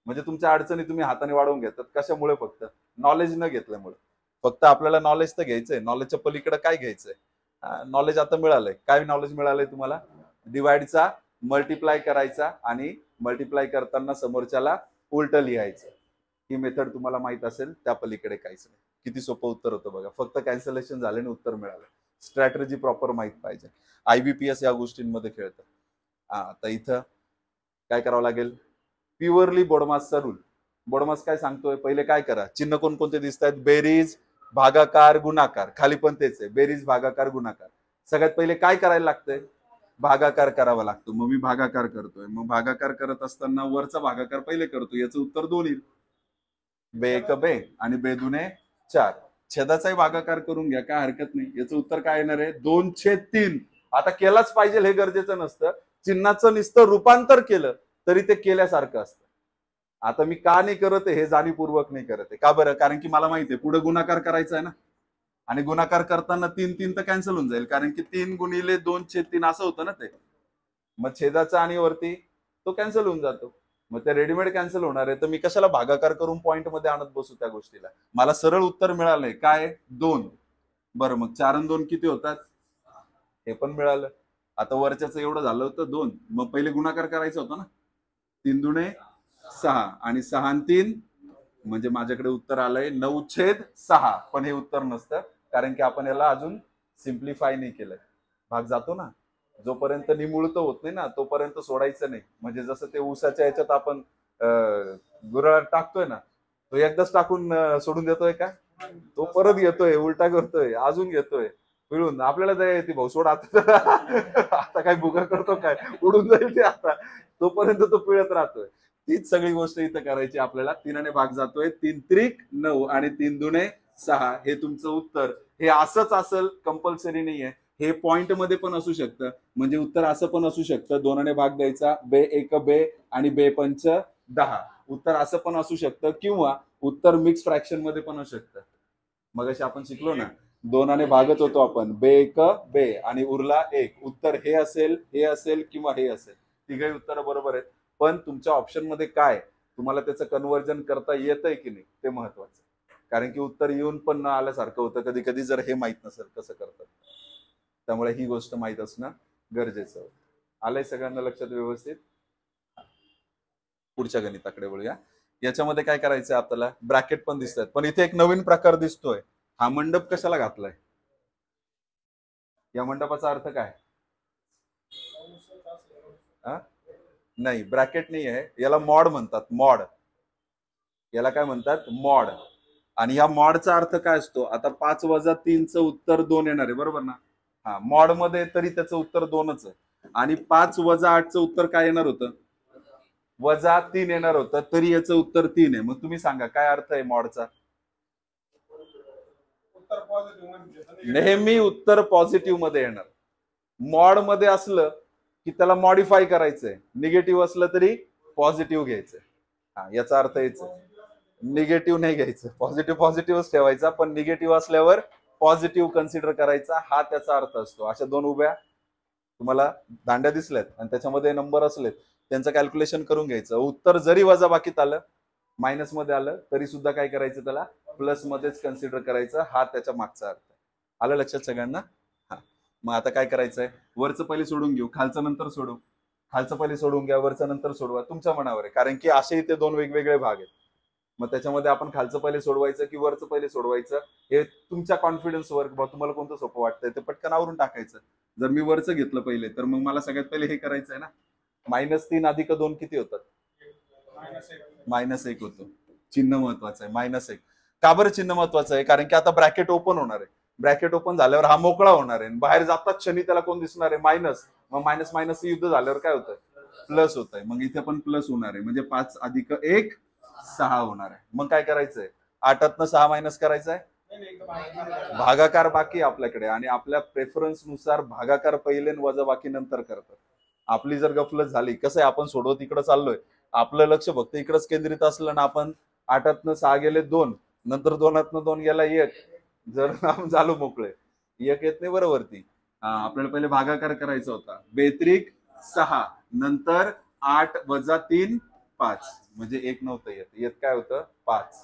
Speaker 1: म्हणजे तुमच्या अडचणी तुम्ही हाताने वाढवून घेतात, कशामुळे, फक्त नॉलेज न घेतल्यामुळे. फक्त आपल्याला नॉलेज तर घ्यायचंय, नॉलेजच्या पलीकडे काय घ्यायचंय. नॉलेज आता मिळालंय, काय नॉलेज मिळालंय तुम्हाला, डिवाइडचा मल्टिप्लाय करायचा आणि मल्टिप्लाय करताना समोरच्याला उलट लिहायचं. ही मेथड तुम्हाला माहित असेल, त्या पलीकडे काहीच नाही. किती सोपं उत्तर होतं बघा, फक्त कॅन्सलेशन झाले आणि उत्तर मिळालं. स्ट्रॅटर्जी प्रॉपर माहित पाहिजे. IBPS या गोष्टींमध्ये खेळतं. आता इथं काय करावं लागेल, प्युअरली बोडमासचा रूल. बोडमास काय सांगतोय, पहिले काय करा, चिन्ह कोणकोणते दिसत आहेत, बेरीज, भागाकार, गुणाकार. खाली पण तेच आहे, बेरीज, भागाकार, गुणाकार. सगळ्यात पहिले काय करायला लागतंय, भागाकार करावा लागतो. मग मी भागाकार करतोय, मग भागाकार करत असताना वरचा भागाकार पहिले करतो, याचं उत्तर 2 येईल. 2 आणि 2 4. छेदाचाही भागाकार करून घ्या, काय हरकत नाही. याचं उत्तर काय येणार आहे, 2/3. आता केलाच पाहिजे हे गरजेचं नसतं, चिन्हाचं नुसतं रूपांतर केलं तरी ते केल्यासारखं असतं. आता मी का नाही करत हे जाणीवपूर्वक नाही करत आहे, का बरं, कारण की मला माहिती आहे पुढे गुणाकार करायचा आहे ना, आणि गुणाकार करताना 3 तर कॅन्सल होऊन जाईल, कारण की 3 गुणिले 2/3 असं होतं ना ते. मग छेदाचा आणि वरती तो कॅन्सल होऊन जातो, मग ते रेडीमेड कॅन्सल होणार आहे. तर मी कशाला भागाकार करून पॉइंट मध्ये आणत बसू त्या गोष्टीला. मला सरळ उत्तर मिळालंय काय, 2. बरं, मग 4 आणि 2 किती होतात, हे पण मिळालं. आता वरच्याचं एवढं झालं होतं 2, मग पहिले गुणाकार करायचा होता ना, 3 दुणे 6 आणि 6 आणि 3, म्हणजे माझ्याकडे उत्तर आलंय 9/6. पण हे उत्तर नसतं, कारण की आपण याला अजून सिम्प्लिफाय नाही केलंय. भाग जातो ना, जोपर्यंत निमुळत होत नाही ना तोपर्यंत सोडायचं नाही. म्हणजे जसं ते ऊसाच्या याच्यात आपण गुराळ टाकतोय ना, तो एकदाच टाकून सोडून देतोय का, तो परत घेतोय, उलटा करतोय, अजून घेतोय, पिळून. आपल्याला दया येते, भाऊ सोड आता. आता काय भुगा करतो काय, उडून जाईल ते आता, तोपर्यंत तो पिळत राहतोय. तीच सगळी गोष्ट इथं करायची आपल्याला. 3 भाग जातोय, 3 त्रिक 9 आणि 3 दुणे 6. हे तुमचं उत्तर. हे असंच असेल, कंपल्सरी नाहीये, हे पॉइंट मध्ये पण असू शकतं. म्हणजे उत्तर असं पण असू शकतं, 2 भाग द्यायचा, 2 आणि 2×5 10. उत्तर असं पण असू शकतं, किंवा उत्तर मिक्स फ्रॅक्शन मध्ये पण असू शकतं. मग अशी आपण शिकलो ना, 2 भागत होतो आपण, 2 आणि उरला 1. उत्तर हे असेल, हे असेल किंवा हे असेल. तिघही उत्तर बरोबर आहेत. पण तुमच्या ऑप्शन मध्ये काय, तुम्हाला त्याचं कन्व्हर्जन करता येतंय की नाही ते महत्वाचं. कारण की उत्तर येऊन पण न आल्यासारखं होतं कधी कधी, जर हे माहित नसेल कसं करतात. त्यामुळे ही गोष्ट माहित असणं गरजेचं होतं. आलंय सगळ्यांना लक्षात व्यवस्थित. पुढच्या गणिताकडे वळूया. याच्यामध्ये काय करायचंय आपल्याला, ब्रॅकेट पण दिसतात, पण इथे एक नवीन प्रकार दिसतोय. हा मंडप कशाला घातलाय, या मंडपाचा अर्थ काय, नाही ब्रॅकेट नाही आहे, याला मॉड म्हणतात. मॉड, याला काय म्हणतात, मॉड. आणि या मॉडचा अर्थ काय असतो, आता 5 - 3चं उत्तर 2 येणार आहे, बरोबर ना. हा, मॉड मध्ये तरी त्याचं उत्तर 2च आहे. आणि 5 - 8चं उत्तर काय येणार होतं, -3 येणार होतं, तरी याचं उत्तर 3 आहे. मग तुम्ही सांगा काय अर्थ आहे मॉडचा. नेहमी उत्तर पॉझिटिव्ह मध्ये येणार. मॉड मध्ये असलं की त्याला मॉडिफाय करायचंय, निगेटिव्ह असलं तरी पॉझिटिव्ह घ्यायचंय. हा, याचा अर्थ याच, निगेटिव्ह नाही घ्यायचं, पॉझिटिव्ह पॉझिटिव्हच ठेवायचा, पण निगेटिव्ह असल्यावर पॉझिटिव्ह कन्सिडर करायचा, हा त्याचा अर्थ असतो. अशा 2 उभ्या तुम्हाला दांड्या दिसल्यात आणि त्याच्यामध्ये नंबर असलेत, त्यांचं कॅल्क्युलेशन करून घ्यायचं. उत्तर जरी वजाबाकीत आलं, मायनस मध्ये आलं, तरी सुद्धा काय करायचं, त्याला प्लस मध्येच कन्सिडर करायचं. हा त्याच्या मागचा अर्थ. आलं लक्षात सगळ्यांना. हा, मग आता काय करायचंय, वरचं पहिले सोडून घेऊ, खालचं नंतर सोडू. खालचं पहिले सोडवून घ्या, वरचं नंतर सोडवा, तुमच्या मनावर आहे. कारण की असे इथे दोन वेगवेगळे भाग आहेत. मग त्याच्यामध्ये आपण खालचं पहिले सोडवायचं की वरचं पहिले सोडवायचं हे तुमच्या कॉन्फिडन्सवर, तुम्हाला कोणतं सोपं वाटतंय ते पटकन आवरून टाकायचं. जर मी वरचं घेतलं पहिले तर मग मला सगळ्यात पहिले हे करायचं आहे ना, -3 अधिक 2 किती होतात? -1 होतो. चिन्ह महत्वाचं आहे, -1. का बरं चिन्ह महत्वाचं आहे? कारण की आता ब्रॅकेट ओपन होणार आहे. ब्रॅकेट ओपन झाल्यावर हा मोकळा होणार आहे. बाहेर जातात क्षणी त्याला कोण दिसणार आहे? मायनस. मग मायनस मायनस युद्ध झाल्यावर काय होतं? प्लस होत आहे. मग इथे पण प्लस होणार आहे. म्हणजे 5 अधिक 1 6 होणार आहे. मग काय करायचंय? 8तनं 6 मायनस करायचं आहे. भागाकार बाकी आपल्याकडे, आणि आपल्या प्रेफरन्स नुसार भागाकार पहिले वजा बाकी नंतर करतात. आपली जर गफलत झाली, कसं आहे आपण सोडवत इकडे चाललोय, आपलं लक्ष फक्त इकडेच केंद्रित असलं ना, आपण 8तनं 6 गेले 2, नंतर 2तनं 2 गेला 1, जर आपण झालो मोकळे, 1 येत नाही बरोबरती. आपल्याला पहिले भागाकार करायचा होता. 42 6 नंतर 8 वजा 3 5, म्हणजे 1 नव्हतं येत काय होतं? 5.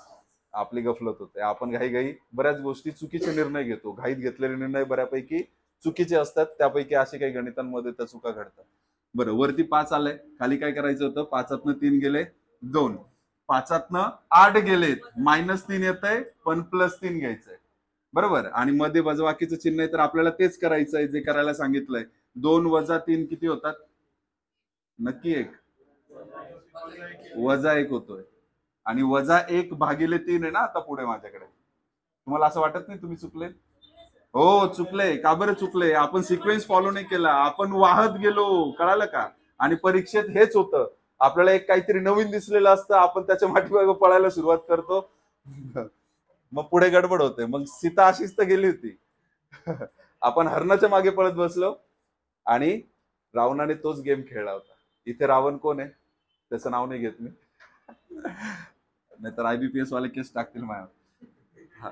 Speaker 1: आपली गफलत होते. आपण घाई बऱ्याच गोष्टी चुकीचे निर्णय घेतो. घाईत घेतलेले निर्णय बऱ्यापैकी चुकीचे असतात. त्यापैकी असे काही गणितांमध्ये त्या चुका घडतात. बरं, वरती 5 आलंय, खाली काय करायचं होतं? 5तनं 3 गेले 2, 5तनं 8 गेलेत, -3 येत आहे पण +3 घ्यायचंय बरोबर. आणि मध्ये वजाबाकीचं चिन्ह आहे तर आपल्याला तेच करायचंय जे करायला सांगितलंय. 2 वजा 3 किती होतात? नक्की 1 वजा 1 होतोय. आणि -1 भागिले 3 आहे ना आता पुढे माझ्याकडे. तुम्हाला असं वाटत नाही तुम्ही चुकले? हो चुकले. का बरं चुकले? आपण सिक्वेन्स फॉलो नाही केला, आपण वाहत गेलो, कळालं का? आणि परीक्षेत हेच होतं, आपल्याला एक काहीतरी नवीन दिसलेलं असतं, आपण त्याच्या पाठीमागे पळायला सुरुवात करतो, मग पुढे गडबड होते. मग सीता अशीच तर गेली होती. आपण हरणाच्या मागे पळत बसलो आणि रावणाने तोच गेम खेळला होता. इथे रावण कोण आहे त्याचं नाव नाही घेत मी, नाहीतर IBPS वाले केस टाकतील माझ्यावर.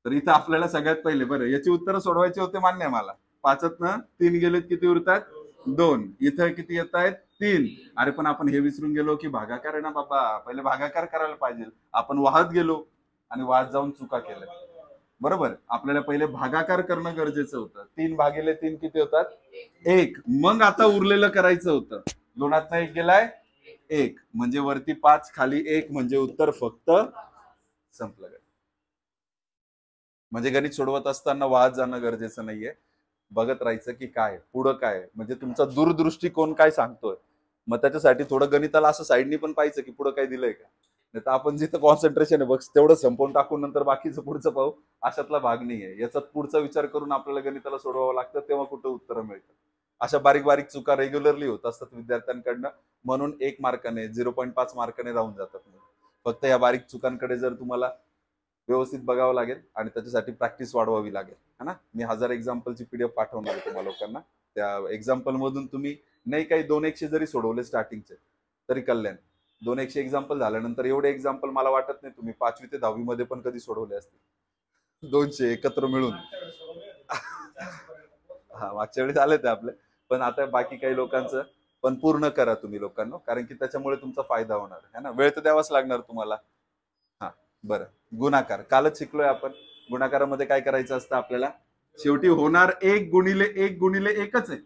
Speaker 1: तर इथं आपल्याला सगळ्यात पहिले, बरं याची उत्तरं सोडवायची होते, मान्य आहे मला. 5तनं 3 गेलेत, किती उरतात? 2. इथं किती येत आहेत? 3. अरे पण आपण हे विसरून गेलो की भागाकार आहे ना बाबा, पहिले भागाकार करायला पाहिजे. आपण वाहत गेलो आणि वाहत जाऊन चुका केल्या. बरोबर, आपल्याला पहिले भागाकार करणं गरजेचं होतं. 3 भागिले 3 किती होतात? 1. मग आता उरलेलं करायचं होतं. 2तनं 1 गेलाय 1, म्हणजे वरती 5 खाली 1, म्हणजे उत्तर फक्त संपलं. म्हणजे गणित सोडवत असताना वाहत जाणं गरजेचं नाहीये, बघत राहायचं की काय पुढं काय, म्हणजे तुमचा दूरदृष्टिकोन काय सांगतोय. मग त्याच्यासाठी थोडं गणिताला असं साईडनी पण पाहायचं की पुढं काय दिलंय का. नाही तर आपण जिथं कॉन्सन्ट्रेशन आहे बघ तेवढं संपवून टाकून नंतर बाकीचं पुढचं पाहू, अशातला भाग नाहीये. याचा पुढचा विचार करून आपल्याला गणिताला सोडवावं लागतं, तेव्हा कुठं उत्तरं मिळतात. अशा बारीक बारीक चुका रेग्युलरली होत असतात विद्यार्थ्यांकडनं, म्हणून 1 मार्काने 0.5 मार्काने राहून जातात. फक्त या बारीक चुकांकडे जर तुम्हाला व्यवस्थित बघावं लागेल आणि त्याच्यासाठी प्रॅक्टिस वाढवावी लागेल, है ना. मी 1000 एक्झाम्पलची PDF पाठवणार आहे तुम्हाला लोकांना. त्या एक्झाम्पल मधून तुम्ही नाही काही 200 जरी सोडवले स्टार्टिंगचे तरी कल्याण. 200 एक्झाम्पल झाल्यानंतर एवढे एक्झाम्पल मला वाटत नाही तुम्ही 5वी ते 10वी मध्ये पण कधी सोडवले असतील, 200 एकत्र मिळून. हा मागच्या वेळेस आले ते आपले, पण आता बाकी काही लोकांचं पण पूर्ण करा तुम्ही लोकांना, कारण की त्याच्यामुळे तुमचा फायदा होणार है ना. वेळ तर द्यावाच लागणार तुम्हाला. हा बरं, गुणाकार कालच शिकलोय आपण. गुणाकारामध्ये काय करायचं असतं आपल्याला? शेवटी होणार 1 गुणिले 1 गुणिले 1च आहे.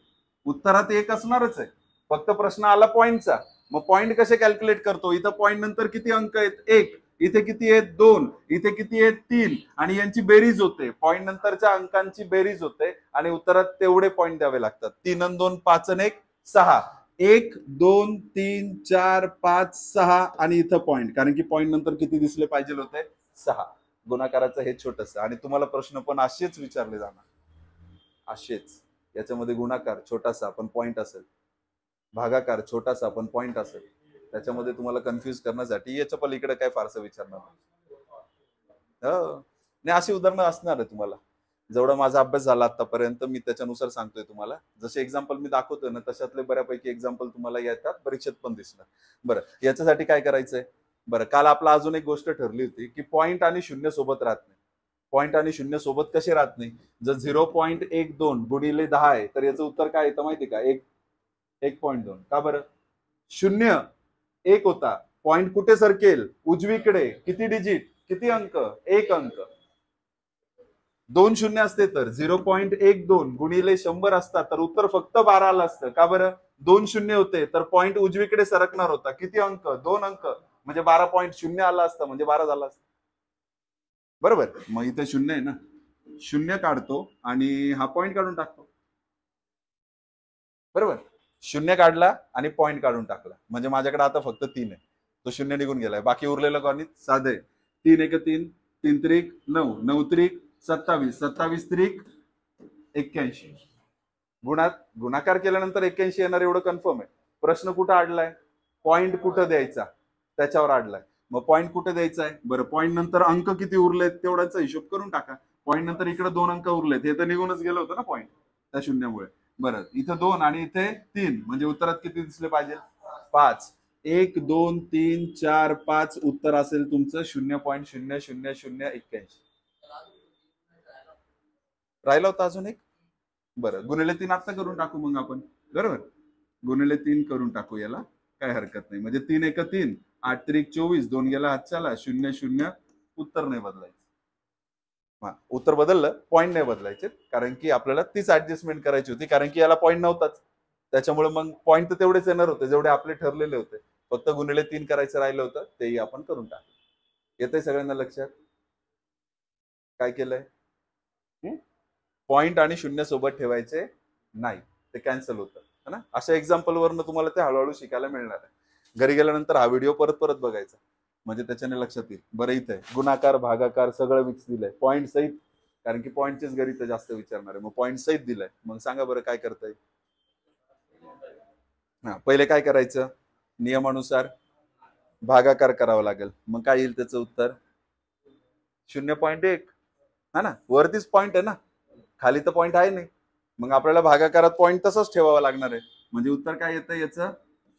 Speaker 1: उत्तरात 1 असणारच आहे. फक्त प्रश्न आला पॉइंटचा. मग पॉइंट कसे कॅल्क्युलेट करतो? इथं पॉइंट नंतर किती अंक आहेत? 1. इथे किती आहेत? 2. इथे किती आहेत? 3. आणि यांची बेरीज होते. पॉइंट नंतरच्या अंकांची बेरीज होते आणि उत्तरात तेवढे पॉइंट द्यावे लागतात. 3 आणि 2 5 आणि 1 6. 1 2 3 4 5 6 आणि इथं पॉइंट, कारण की पॉइंट नंतर किती दिसले पाहिजे होते? 6. गुणाकाराचं हे छोटस, आणि तुम्हाला प्रश्न पण असेच विचारले जाणार, असेच. याच्यामध्ये गुणाकार छोटासा पण पॉइंट असेल, भागाकार छोटासा पण पॉइंट असेल. त्याच्यामध्ये तुम्हाला कन्फ्युज करण्यासाठी याच्या पलीकडे काय फारसं विचारणार नाही. अशी उदाहरणं असणार आहे तुम्हाला. जेवढा माझा अभ्यास झाला आतापर्यंत मी त्याच्यानुसार सांगतोय तुम्हाला. जसे एक्झाम्पल मी दाखवतोय ना तशातले बऱ्यापैकी एक्झाम्पल तुम्हाला येतात, परीक्षेत पण दिसणार. बरं, याच्यासाठी काय करायचंय? बरं, काल आपला अजून एक गोष्ट ठरली होती की पॉइंट आणि शून्य सोबत राहत नाही. पॉइंट आणि शून्य सोबत कसे राहत नाही? जर 0.12 गुणिले 10 आहे तर याचं उत्तर काय येतं माहिती का? 1.2. का बरं? शून्य 1 होता, पॉइंट कुठे सरकेल? उजवीकडे. किती डिजिट? किती अंक? 1 अंक. 2 शून्य असते तर 0.12 गुणिले 100 असतात तर उत्तर फक्त 12 आलं असतं. का बरं? 2 शून्य होते तर पॉईंट उजवीकडे सरकणार होता. किती अंक? 2 अंक. म्हणजे 12.0 आला असतं, म्हणजे 12 झाला असतं. बरोबर. मग इथे शून्य आहे ना, शून्य काढतो आणि हा पॉईंट काढून टाकतो. बरोबर. शून्य काढला आणि पॉईंट काढून टाकला, म्हणजे माझ्याकडे आता फक्त 3 आहे. तो शून्य निघून गेलाय. बाकी उरलेलं गणित साधं आहे. 3 एक 3, 3 त्रिक 9, 9 त्रिक 27, 27 त्रिक 81. गुणाकार केल्यानंतर 81 येणार एवढं कन्फर्म आहे. प्रश्न कुठं अडलाय? पॉईंट कुठं द्यायचा त्याच्यावर अडलाय. मग पॉईंट कुठे द्यायचा आहे? बरं, पॉईंट नंतर अंक किती उरलेत तेवढ्याचा हिशोब करून टाका. पॉईंट नंतर इकडे 2 अंक उरलेत, हे तर निघूनच गेलं होतं ना पॉईंट त्या शून्यामुळे. बरं, इथं 2 आणि इथे 3, म्हणजे उत्तरात किती दिसले पाहिजे? 5. 1 2 3 4 5 उत्तर असेल तुमचं 0.0081. राहिला होता अजून एक. बरं, गुणिले 3 आता करून टाकू मग आपण. बरोबर, गुणिले 3 करून टाकू, याला काय हरकत नाही. म्हणजे 3 एक 3, 8 त्रिक 24, 2 गेला हातच्याला, 0 0. उत्तर नाही बदलायचं. उत्तर बदललं, पॉईंट नाही बदलायचे, कारण की आपल्याला तीच ऍडजस्टमेंट करायची होती, कारण की याला पॉईंट नव्हताच. त्याच्यामुळे मग पॉईंट तर तेवढेच येणार होते जेवढे आपले ठरलेले होते. फक्त गुणिले 3 करायचं राहिलं होतं, तेही आपण करून टाकलं. येतंय सगळ्यांना लक्षात? काय केलंय? पॉईंट आणि शून्य सोबत ठेवायचे नाही, ते कॅन्सल होतं है ना. अशा एक्झाम्पल वरनं तुम्हाला ते हळूहळू शिकायला मिळणार आहे. घरी गेल्यानंतर हा व्हिडिओ परत परत बघायचा, म्हणजे त्याच्याने लक्षात येईल. बरं, इथे गुणाकार भागाकार सगळं मिक्स दिलंय, पॉईंट सहित, कारण की पॉईंटचेच घरी तर जास्त विचारणार आहे. मग पॉईंट सहित दिलंय. मग सांगा बरं काय करता येईल? हा, पहिले काय करायचं? नियमानुसार भागाकार करावा लागेल. मग काय येईल त्याचं उत्तर? 0.1. हा ना, वरतीच पॉईंट आहे ना, खाली तर पॉईंट आहे नाही. मग आपल्याला भागाकारात पॉईंट तसंच ठेवावा लागणार आहे. म्हणजे उत्तर काय येतं याचं?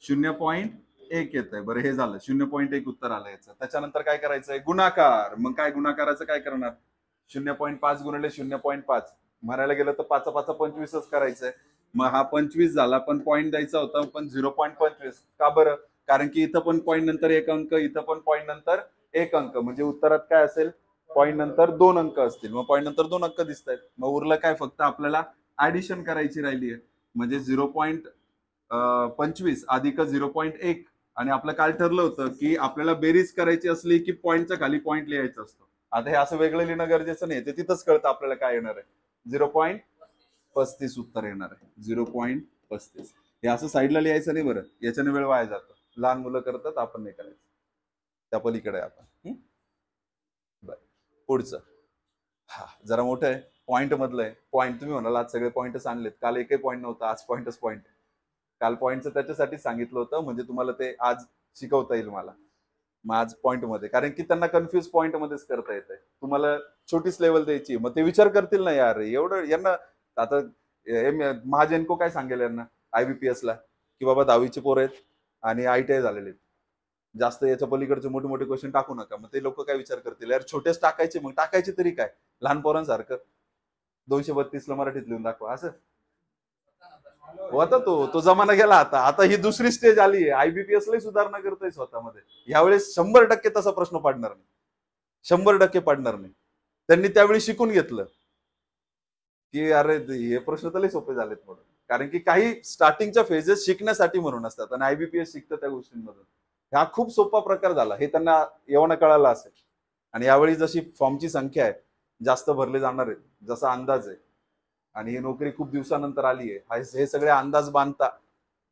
Speaker 1: 0.1 येत आहे. बरं, हे झालं 0.1 उत्तर आलं याचं. त्याच्यानंतर काय करायचंय? गुणाकार. मग काय गुणाकाराचं काय करणार? 0.5 गुणिले 0.5, म्हणायला गेलं तर 5 5 25च करायचंय. मग हा 25 झाला, पण पॉईंट द्यायचा होता, पण 0.25. का बरं? कारण की इथं पण पॉईंट नंतर 1 अंक, इथं पण पॉईंट नंतर 1 अंक, म्हणजे उत्तरात काय असेल? पॉईंट नंतर 2 अंक असतील. मग पॉईंट नंतर 2 अंक दिसत आहेत. मग उरलं काय? फक्त आपल्याला ऍडिशन करायची राहिली आहे. म्हणजे 0.25 अधिक 0.1. आणि आपलं काय ठरलं होतं की आपल्याला बेरीज करायची असली की पॉईंटच्या खाली पॉईंट लिहायचं असतं. आता हे असं वेगळं लिहिणं गरजेचं नाही, ते तिथंच कळतं आपल्याला काय येणार आहे. 0.35 उत्तर येणार आहे. 0.35. हे असं साईडला लिहायचं नाही बरं, याच्याने वेळ वाया जातो. लहान मुलं करतात, आपण नाही करायचं. त्या पलीकडे आपण. बरं, पुढचं. हा जरा मोठं आहे, पॉईंट मधलं आहे. पॉईंट तुम्ही म्हणाल आज सगळे पॉईंटच आणलेत, काल एकही पॉईंट नव्हता, आज पॉईंटच पॉईंट. काल पॉईंटचं त्याच्यासाठी सांगितलं होतं म्हणजे तुम्हाला ते आज शिकवता येईल मला. मग आज पॉईंट मध्ये, कारण की त्यांना कन्फ्युज पॉईंट मध्येच करता येतंय. तुम्हाला छोटीच लेवल द्यायची, मग ते विचार करतील ना यार एवढं यांना. आता महाजनको काय सांगेल यांना IBPS ला, की बाबा 10वीचे पोर आहेत आणि ITI झालेले आहेत, जास्त याच्या पलीकडचे मोठे मोठे क्वेश्चन टाकू नका. मग ते लोक काय विचार करतील, यार छोटेच टाकायचे, मग टाकायचे तरी काय, लहान पोरांसारखं 232 ला मराठीत लिहून दाखवा असं होता. तो जमाना गेला. आता ही दुसरी स्टेज आली आहे. IBPS ला सुधारणा करतोय स्वतःमध्ये. यावेळेस 100% तसा प्रश्न पडणार नाही, 100% पडणार नाही. त्यांनी त्यावेळी शिकून घेतलं की अरे हे प्रश्न तर लय सोपे झालेत म्हणून, कारण की काही स्टार्टिंगच्या फेजेस शिकण्यासाठी म्हणून असतात आणि IBPS शिकतं त्या गोष्टींमधून. हा खूप सोपा प्रकार झाला, हे त्यांना एवढं कळालं असेल. आणि यावेळी जशी फॉर्मची संख्या आहे, जास्त भरले जाणार आहेत जसा अंदाज आहे, आणि ही नोकरी खूप दिवसानंतर आली आहे, हे सगळे अंदाज बांधता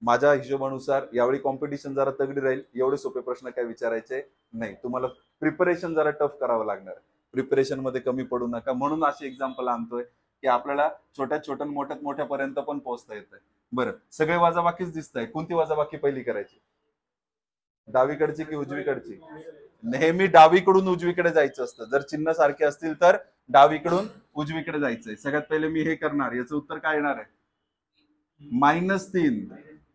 Speaker 1: माझ्या हिशोबानुसार यावेळी कॉम्पिटिशन जरा तगडी राहील. एवढे सोपे प्रश्न काय विचारायचे नाही तुम्हाला. प्रिपरेशन जरा टफ करावं लागणार. प्रिपरेशन मध्ये कमी पडू नका, म्हणून अशी एक्झाम्पल आणतोय की आपल्याला छोट्यात छोट्या मोठ्यात मोठ्यापर्यंत पण पोहोचता येत आहे. बरं, सगळे वजाबाकीच दिसत आहे, कोणती वजाबाकी पहिली करायची? डावीकडची की उजवीकडची? नेहमी डावीकडून उजवीकडे जायचं असतं. जर चिन्ह सारखे असतील तर डावीकडून उजवीकडे जायचंय. सगळ्यात पहिले मी हे करणार, याचं उत्तर काय येणार आहे? -3.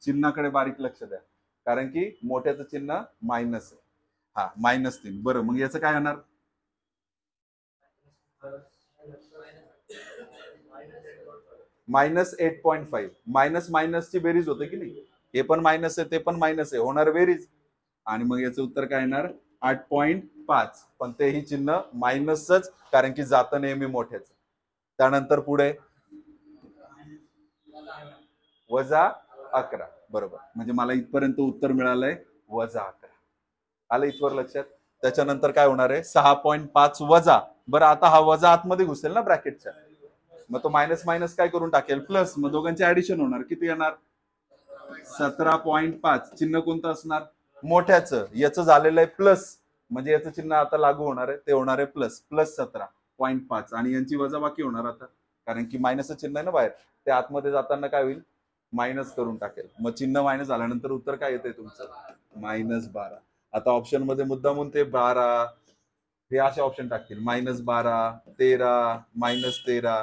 Speaker 1: चिन्हाकडे बारीक लक्ष द्या, कारण की मोठ्याचं चिन्ह मायनस आहे. हा, -3. बरं, मग याचं काय होणार? -8.5. मायनस मायनसची बेरीज होते की नाही, हे पण मायनस आहे ते पण मायनस आहे, होणार बेरीज. आणि मग याचं उत्तर काय येणार? 8.5. पण तेही चिन्ह मायनसच, कारण की जातं नेहमी मोठ्याचं. त्यानंतर पुढे -11, बरोबर. म्हणजे मला इथपर्यंत उत्तर मिळालंय -11. आलं इथवर लक्षात. त्याच्यानंतर काय होणार आहे 6.5 वजा. बरं आता हा वजा आतमध्ये घुसेल ना ब्रॅकेटच्या, मग तो मायनस मायनस काय करून टाकेल प्लस, मग दोघांचे ऍडिशन होणार. किती येणार 17.5. चिन्ह कोणतं असणार मोठ्याचं, याचं झालेलं आहे प्लस, म्हणजे याचं चिन्ह आता लागू होणार आहे, ते होणार आहे प्लस 17.5 आणि यांची वजाबाकी होणार आता, कारण की मायनसचं चिन्ह आहे ना बाहेर, ते आतमध्ये जाताना काय होईल मायनस करून टाकेल. मग चिन्ह मायनस झाल्यानंतर उत्तर काय येते तुमचं -12. आता ऑप्शन मध्ये मुद्दामून ते 12 हे असे ऑप्शन टाकतील, -12, 13, -13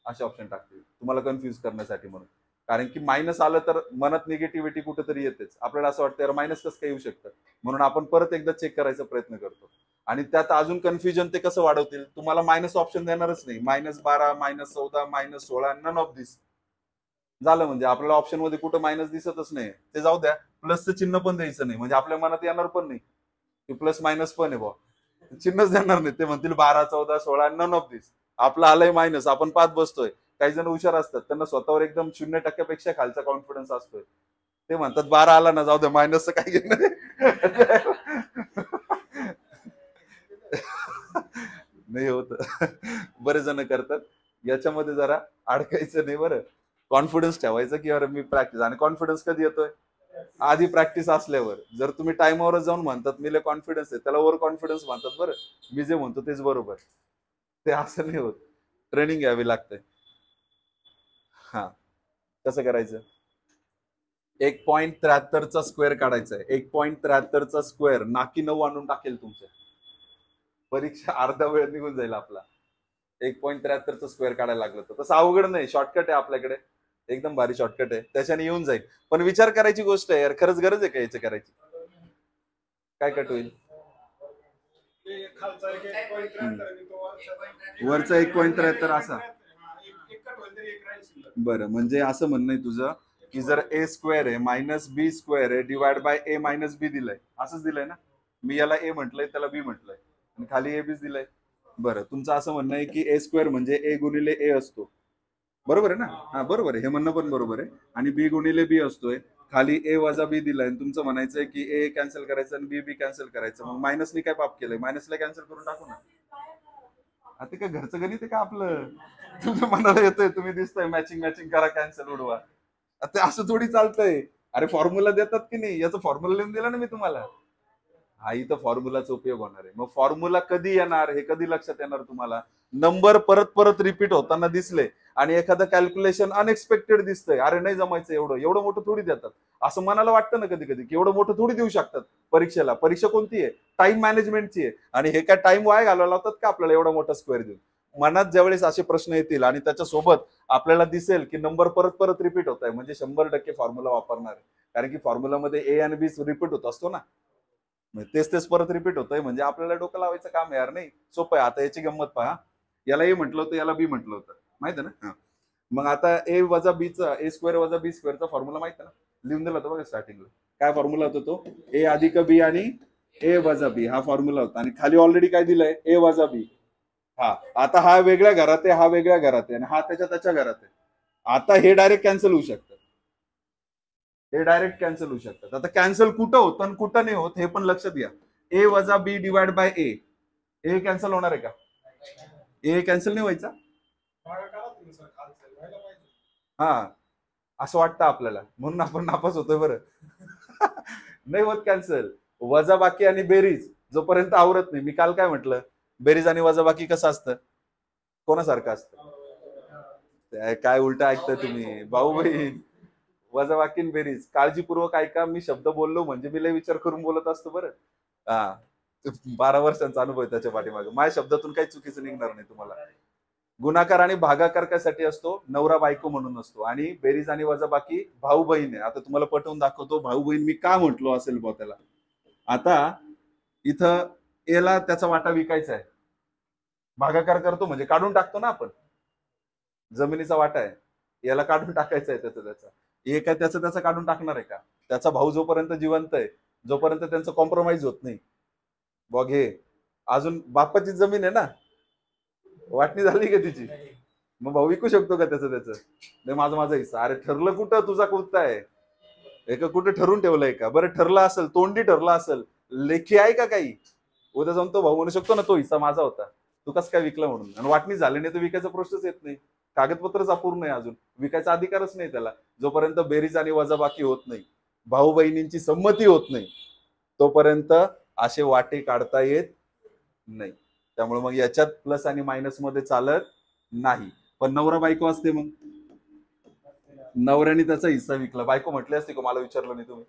Speaker 1: असे ऑप्शन टाकतील तुम्हाला कन्फ्युज करण्यासाठी म्हणून. कारण की मायनस आलं तर मनात निगेटिव्हिटी कुठेतरी येतेच, आपल्याला असं वाटतं यार मायनस कसं काय येऊ शकतं, म्हणून आपण परत एकदा चेक करायचा प्रयत्न करतो. आणि त्यात अजून कन्फ्युजन ते कसं वाढवतील, तुम्हाला मायनस ऑप्शन देणारच नाही. -12, -14, -16 नन ऑफ दिस झालं, म्हणजे आपल्याला ऑप्शन मध्ये कुठं मायनस दिसतच नाही. ते जाऊ द्या, प्लसचं चिन्ह पण द्यायचं नाही, म्हणजे आपल्या मनात येणार पण नाही की प्लस मायनस पण आहे बा, चिन्हच देणार नाही. ते म्हणतील 12, 14, 16 नन ऑफ दिस. आपलं आलंय मायनस, आपण 5 बसतोय. काही जण हुशार असतात, त्यांना स्वतःवर एकदम 0% खालचा कॉन्फिडन्स असतोय. ते म्हणतात 12 आला ना जाऊ द्या, मायनसचं काय घेणं. नाही होत, बरेच जण करतात. याच्यामध्ये जरा अडकायचं नाही बरं, कॉन्फिडन्स ठेवायचं की अरे मी प्रॅक्टिस. आणि कॉन्फिडन्स कधी येतोय आधी प्रॅक्टिस असल्यावर. जर तुम्ही टाइमवरच जाऊन म्हणतात मी कॉन्फिडन्स आहे, त्याला ओव्हर कॉन्फिडन्स म्हणतात बरं. मी जे म्हणतो तेच बरोबर, ते असं नाही होत, ट्रेनिंग घ्यावी लागते. हा कसं करायचं, 1.73चा स्क्वेअर काढायचा आहे. 1.73चा स्क्वेअर नाकी 9 आणून टाकेल तुमच्या परीक्षा, अर्धा वेळ निघून जाईल आपला. 1.73चा स्क्वेअर काढायला लागलं तर तसं अवघड नाही, शॉर्टकट आहे आपल्याकडे, एकदम भारी शॉर्टकट आहे, त्याच्याने येऊन जाईल. पण विचार करायची गोष्ट आहे यार, खरंच गरज आहे का याची करायची. काय कट होईल वरचा 1.73 असा. बरं, म्हणजे असं म्हणणं आहे तुझं की जर ए स्क्वेअर आहे -b स्क्वेअर आहे डिवाइड बाय a - b दिलंय, असंच दिलंय ना. मी याला ए म्हटलंय, त्याला बी म्हटलंय, आणि खाली ए बीच दिलंय. बरं, तुमचं असं म्हणणं आहे की ए स्क्वेअर म्हणजे ए गुणिले ए असतो, बरोबर आहे ना. हा बरोबर आहे, हे म्हणणं पण बरोबर आहे. आणि बी गुणिले बी असतोय, खाली ए वजा बी दिलाय, आणि तुमचं म्हणायचं आहे की ए कॅन्सल करायचं आणि बी बी कॅन्सल करायचं. मग मायनसने काय पाप केलंय, मायनसला कॅन्सल करून टाकू ना. आता काय घरचं गणित आहे का आपलं, तुमच्या मनाला येतंय, तुम्ही दिसतंय मॅचिंग मॅचिंग करा, कॅन्सल उडवा. ते असं थोडी चालतंय. अरे फॉर्म्युला देतात की नाही, याचा फॉर्म्युला लिहून दिला ना मी तुम्हाला. हा इथं फॉर्म्युलाचा उपयोग होणार आहे. मग फॉर्म्युला कधी येणार हे कधी लक्षात येणार तुम्हाला, नंबर परत परत रिपीट होताना दिसले आणि एखादं कॅल्क्युलेशन अनएक्सपेक्टेड दिसतंय, अरे नाही जमायचं, एवढं एवढं मोठं थोडी देतात, असं मनाला वाटतं ना कधी कधी की एवढं मोठं थोडी देऊ शकतात परीक्षेला. परीक्षा कोणती आहे, टाइम मॅनेजमेंटची आहे, आणि हे काय टाइम वाया घालवायला लावतात का आपल्याला एवढा मोठा स्क्वेअर देऊन. मनात ज्यावेळेस असे प्रश्न येतील आणि त्याच्यासोबत आपल्याला दिसेल की नंबर परत परत रिपीट होत आहे, म्हणजे 100% फॉर्म्युला वापरणार आहे. कारण की फॉर्म्युलामध्ये ए आणि बी रिपीट होत असतो ना, तेच तेच परत रिपीट होतंय, म्हणजे आपल्याला डोकं लावायचं काम यार नाही. सोपं आहे. आता याची गंमत पहा, याला ए म्हटलं होतं, याला बी म्हटलं होतं, माहिती आहे ना. मग आता ए वजा बीचा, ए स्क्वेअर वजा बी स्क्वेअरचा फॉर्म्युला माहिती आहे ना, लिहून दिला होता बघा स्टार्टिंगला. काय फॉर्म्युला होता तो, ए अधिक बी आणि ए वजा बी, हा फॉर्म्युला होता. आणि खाली ऑलरेडी काय दिलंय, ए वजा बी. हा आता हा वेगळ्या घरात आहे, हा वेगळ्या घरात आहे, आणि हा त्याच्या घरात आहे. आता हे डायरेक्ट कॅन्सल होऊ शकतं, हे डायरेक्ट कॅन्सल होऊ शकतात. आता कॅन्सल कुठं होतं आणि कुठं नाही होत हे पण लक्षात घ्या. ए वजा B divide by A, A cancel होणार आहे का, ए कॅन्सल नाही व्हायचा. हा असं वाटतं आपल्याला, म्हणून आपण नापास होतोय बरं. नाही होत कॅन्सल. वजाबाकी आणि बेरीज जोपर्यंत आवरत नाही, मी काल काय म्हटलं, बेरीज आणि वजाबाकी कसं असतं, कोणासारखं असतं, काय उलट ऐकताय तुम्ही, भाऊ बहीण. वजाबाकी बेरीज काळजीपूर्वक ऐका, मी शब्द बोललो म्हणजे मी लय विचार करून बोलत असतो बरं. हा 12 वर्षांचा अनुभव आहे त्याच्या पाठीमागे, माझ्या शब्दातून काही चुकीचं निघणार नाही तुम्हाला. गुणाकार आणि भागाकार कशासाठी असतो, नवरा बायको म्हणून असतो, आणि बेरीज आणि वजाबाकी भाऊ बहीण आहे. आता तुम्हाला पटवून दाखवतो भाऊ बहीण मी का म्हटलो असेल बा त्याला. आता इथं एला त्याचा वाटा विकायचा आहे, भागाकार करतो म्हणजे काढून टाकतो ना आपण, जमिनीचा वाटा आहे, याला काढून टाकायचा आहे त्याचा. हे काय त्याचा काढून टाकणार आहे का, त्याचा भाऊ जोपर्यंत जिवंत आहे, जोपर्यंत त्यांचं कॉम्प्रोमाइज होत नाही. बघ हे अजून बापाची जमीन आहे ना, वाटणी झाली का तिची, मग भाऊ विकू शकतो का त्याचं नाही माझा माझा हिस्सा? अरे ठरलं कुठं तुझा कोणता आहे? एका कुठे ठरून ठेवलंय का? बरं ठरलं असेल, तोंडी ठरलं असेल, लेखी आहे का काही? उद्या जाऊन तो भाऊ म्हणू शकतो ना तो हिस्सा माझा होता, तू कसं काय विकला म्हणून. आणि वाटणी झाली नाही तर विकायचा प्रश्नच येत नाही. कागदपत्रच अपूर्ण आहे, अजून विकायचा अधिकारच नाही त्याला. जोपर्यंत बेरीज आणि वजाबाकी होत नाही, भाऊ बहिणींची संमती होत नाही, तोपर्यंत असे वाटे काढता येत नाही. त्यामुळे मग याच्यात प्लस आणि मायनस मध्ये चालत नाही. पण नवरा बायको असते, मग नवऱ्याने त्याचा हिस्सा विकला, बायको म्हटली असते का मला विचारलं नाही तुम्ही?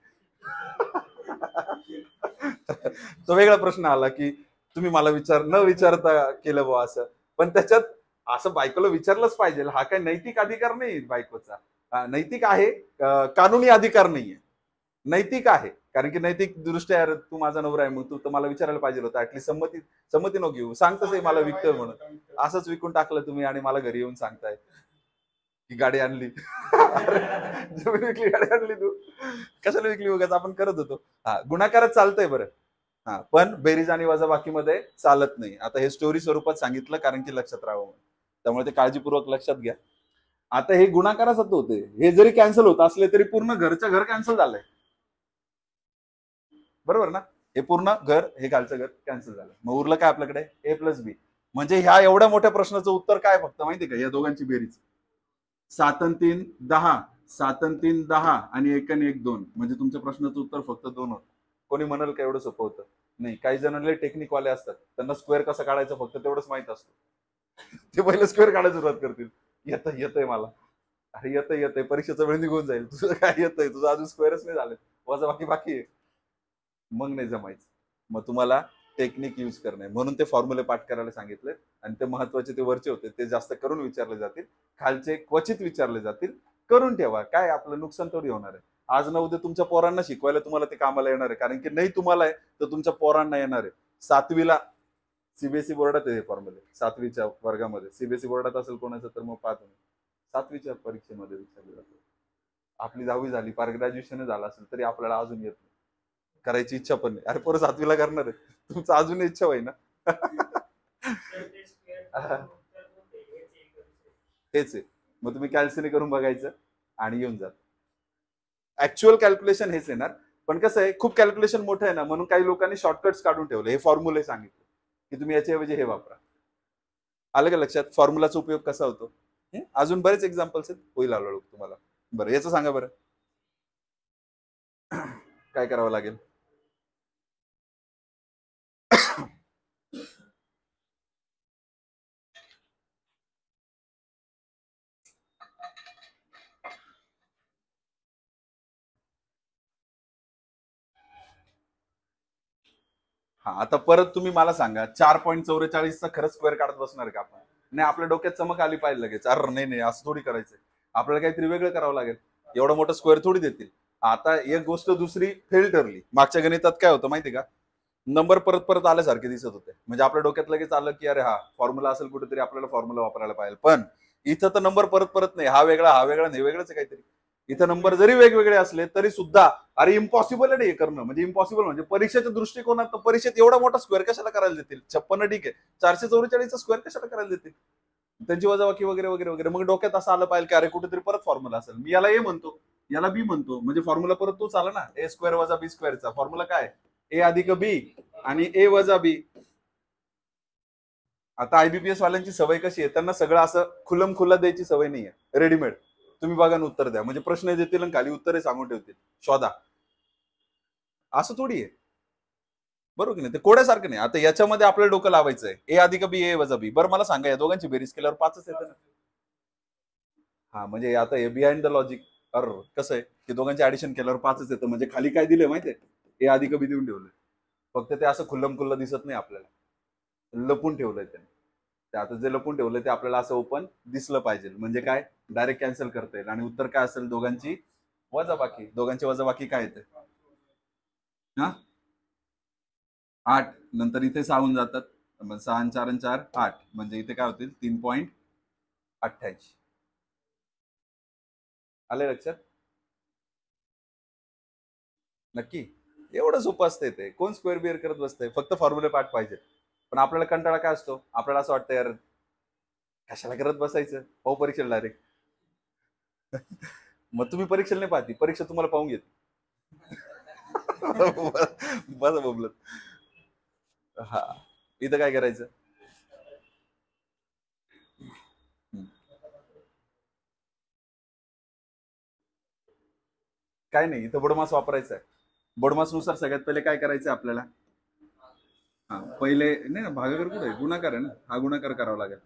Speaker 1: तो वेगळा प्रश्न आला की तुम्ही मला न विचारता केलं बुवा असं. पण त्याच्यात असं बायकोला विचारलंच पाहिजे. हा काय नैतिक अधिकार नाही बायकोचा. नैतिक आहे, कानूनी अधिकार नाहीये, नैतिक आहे. कारण की नैतिक दृष्ट्या तू माझा नवरा आहे, मग तू तर मला विचारायला पाहिजे होतं. ऍटलीस्ट संमती नको घेऊ, सांगतच मला विकतोय म्हणून. असंच विकून टाकलं तुम्ही आणि मला घरी येऊन सांगताय की गाडी आणली. जमीन विकली, गाडी आणली, तू कशाला विकली वगैरे आपण करत होतो. हा गुणाकारच चालतंय बरं. हा पण बेरीज आणि वजाबाकीमध्ये चालत नाही. आता हे स्टोरी स्वरूपात सांगितलं कारण की लक्षात राहावं, त्यामुळे ते काळजीपूर्वक लक्षात घ्या. आता हे गुणाकारासाठी होते, हे जरी कॅन्सल होत असले तरी पूर्ण घरच्या घर कॅन्सल झालंय, बरोबर ना? हे पूर्ण घर, हे खालचं घर कॅन्सल झालं. मग उरलं काय आपल्याकडे? ए प्लस बी. म्हणजे ह्या एवढ्या मोठ्या प्रश्नाचं उत्तर काय फक्त माहितीये का? या दोघांची बेरीज 7 आणि 3 10, 7 आणि 3 10 आणि 1 आणि 1 2. म्हणजे तुमच्या प्रश्नाचं उत्तर फक्त 2 होतं. कोणी म्हणाल का एवढं सोपं होतं? नाही. काही जणांना टेक्निकवाले असतात, त्यांना स्क्वेअर कसं काढायचं फक्त तेवढंच माहित असतं. ते पहिले स्क्वेअर काढायला सुरुवात करतील. येतंय मला, अरे येतंय, परीक्षेचा वेळ निघून जाईल, तुझं काय येतंय, तुझं अजून स्क्वेअरच नाही झालं, वजा बाकी आहे. मग नाही जमायचं. मग तुम्हाला टेक्निक यूज करणे, म्हणून ते फॉर्म्युले पाठ करायला सांगितले. आणि ते महत्वाचे ते वरचे होते ते जास्त करून विचारले जातील, खालचे क्वचित विचारले जातील. करून ठेवा, काय आपलं नुकसान थोडी होणार आहे. आज ना उद्या तुमच्या पोरांना शिकवायला तुम्हाला ते कामाला येणार आहे, कारण की नाही तुम्हाला आहे तर तुमच्या पोरांना येणार आहे. 7वीला सीबीएसई बोर्डात आहे हे फॉर्म्युले, 7वीच्या वर्गामध्ये. सीबीएसई बोर्डात असेल कोणाचं तर मग पाहतो, 7वीच्या परीक्षेमध्ये विचारले जाते. आपली 10वी झाली, पार ग्रॅज्युएशन झालं असेल तरी आपल्याला अजून येत नाही, करायची इच्छा पण नाही. अरे पोरं 7वीला करणार आहे, तुमचं अजून इच्छा होई ना. तेच आहे. मग तुम्ही कॅल्क्युलेशन करून बघायचं आणि येऊन जात. ऍक्च्युअल कॅल्क्युलेशन हेच येणार. पण कसं आहे, खूप कॅल्क्युलेशन मोठं आहे ना, म्हणून काही लोकांनी शॉर्टकट्स काढून ठेवले. हे फॉर्म्युले सांगितले की तुम्ही याच्याऐवजी हे वापरा. आलं का लक्षात फॉर्म्युलाचा उपयोग कसा होतो? अजून बरेच एक्झाम्पल्स आहेत, होईल हळूहळू तुम्हाला. बरं याचं सांगा बरं, काय करावं लागेल? हा आता परत तुम्ही मला सांगा, 4.44चा खरंच स्क्वेअर काढत बसणार का आपण? नाही, आपल्या डोक्यात चमक आली पाहिजे लगेच, अरे नाही असं थोडी करायचंय, आपल्याला काहीतरी वेगळं करावं लागेल. एवढं मोठं स्क्वेअर थोडी देतील. आता एक गोष्ट दुसरी फेल ठरली. मागच्या गणितात काय होतं माहिती का? नंबर परत परत आल्यासारखे दिसत होते. म्हणजे आपल्या डोक्यात लगेच आलं की अरे हा फॉर्म्युला असेल कुठेतरी, आपल्याला फॉर्म्युला वापरायला पाहिजे. पण इथं तर नंबर परत परत नाही, हा वेगळा हा वेगळा नाही, वेगळंच आहे काहीतरी. इथं नंबर जरी वेगवेगळे असले तरी सुद्धा अरे इम्पॉसिबल आहे नाही करणं. म्हणजे इम्पॉसिबल म्हणजे परीक्षेच्या दृष्टिकोनात परीक्षेत एवढा मोठा स्क्वेअर कशाला करायला देतील? 56 ठीक आहे, 444चा स्क्वेअर कशाला करायला देतील? त्यांची वजाबाकी वगैरे वगैरे वगैरे. मग डोक्यात असं आलं पाहिजे की अरे कुठेतरी परत फॉर्म्युला असेल. मी याला ए म्हणतो, याला बी म्हणतो, म्हणजे फॉर्म्युला परत तोच आला ना, ए स्क्वेअर वजा बी स्क्वेअरचा फॉर्म्युला काय? ए अधिक बी आणि ए वजा बी. आता आयबीपीएस वाल्यांची सवय कशी आहे, त्यांना सगळं असं खुलम खुल्ला द्यायची सवय नाहीये, रेडीमेड. तुम्ही बघा ना उत्तर द्या, म्हणजे प्रश्न देतील आणि खाली उत्तरे सांगून ठेवतील, शोधा. असं थोडी आहे, बरोबर की नाही? ते कोड्यासारखं नाही. आता याच्यामध्ये आपल्याला डोकं लावायचं आहे, ए अधिक बी ए वजा बी. बरं मला सांगा, या दोघांची बेरीज केल्यावर 5च येतं ना? हा म्हणजे आता हे बिहाइंड द लॉजिक. कसं आहे की दोघांचे ऍडिशन केल्यावर 5च येतं, म्हणजे खाली काय दिलंय माहितीये? ए अधिक बी देऊन ठेवलंय. फक्त ते असं खुल्लम खुल्ला दिसत नाही आपल्याला, लपून ठेवलंय त्याने. ते आता जे लपून ठेवलंय ते आपल्याला असं ओपन दिसलं पाहिजे. म्हणजे काय? डायरेक्ट कॅन्सल करता येईल. आणि उत्तर काय असेल? दोघांची वजाबाकी. दोघांची वजाबाकी काय येते? हा 8. नंतर इथे 6 होऊन जातात, 6 आणि 4 आणि 4 8. म्हणजे इथे काय होतील? 3.88. आले लक्षात? नक्की एवढं सोपं असतंय ते. कोण स्क्वेअर बिअर करत बसतंय? फक्त फॉर्म्युले पाठ पाहिजे. पण आपल्याला कंटाळा काय असतो? आपल्याला असं वाटतं यार कशाला करत बसायचं, पाहू परीक्षेला डायरेक्ट. मग तुम्ही परीक्षेला नाही पाहती, परीक्षा तुम्हाला पाहून घेते. बस बोबलत. हा, इथं काय करायचं. काय नाही, इथं बोडमास वापरायचा आहे. बोडमास नुसार सगळ्यात पहिले काय करायचं आपल्याला. हा, पहिले नाही ना, भागाकार कुठे आहे, गुणाकार आहे ना, हा गुणाकार करावा लागेल.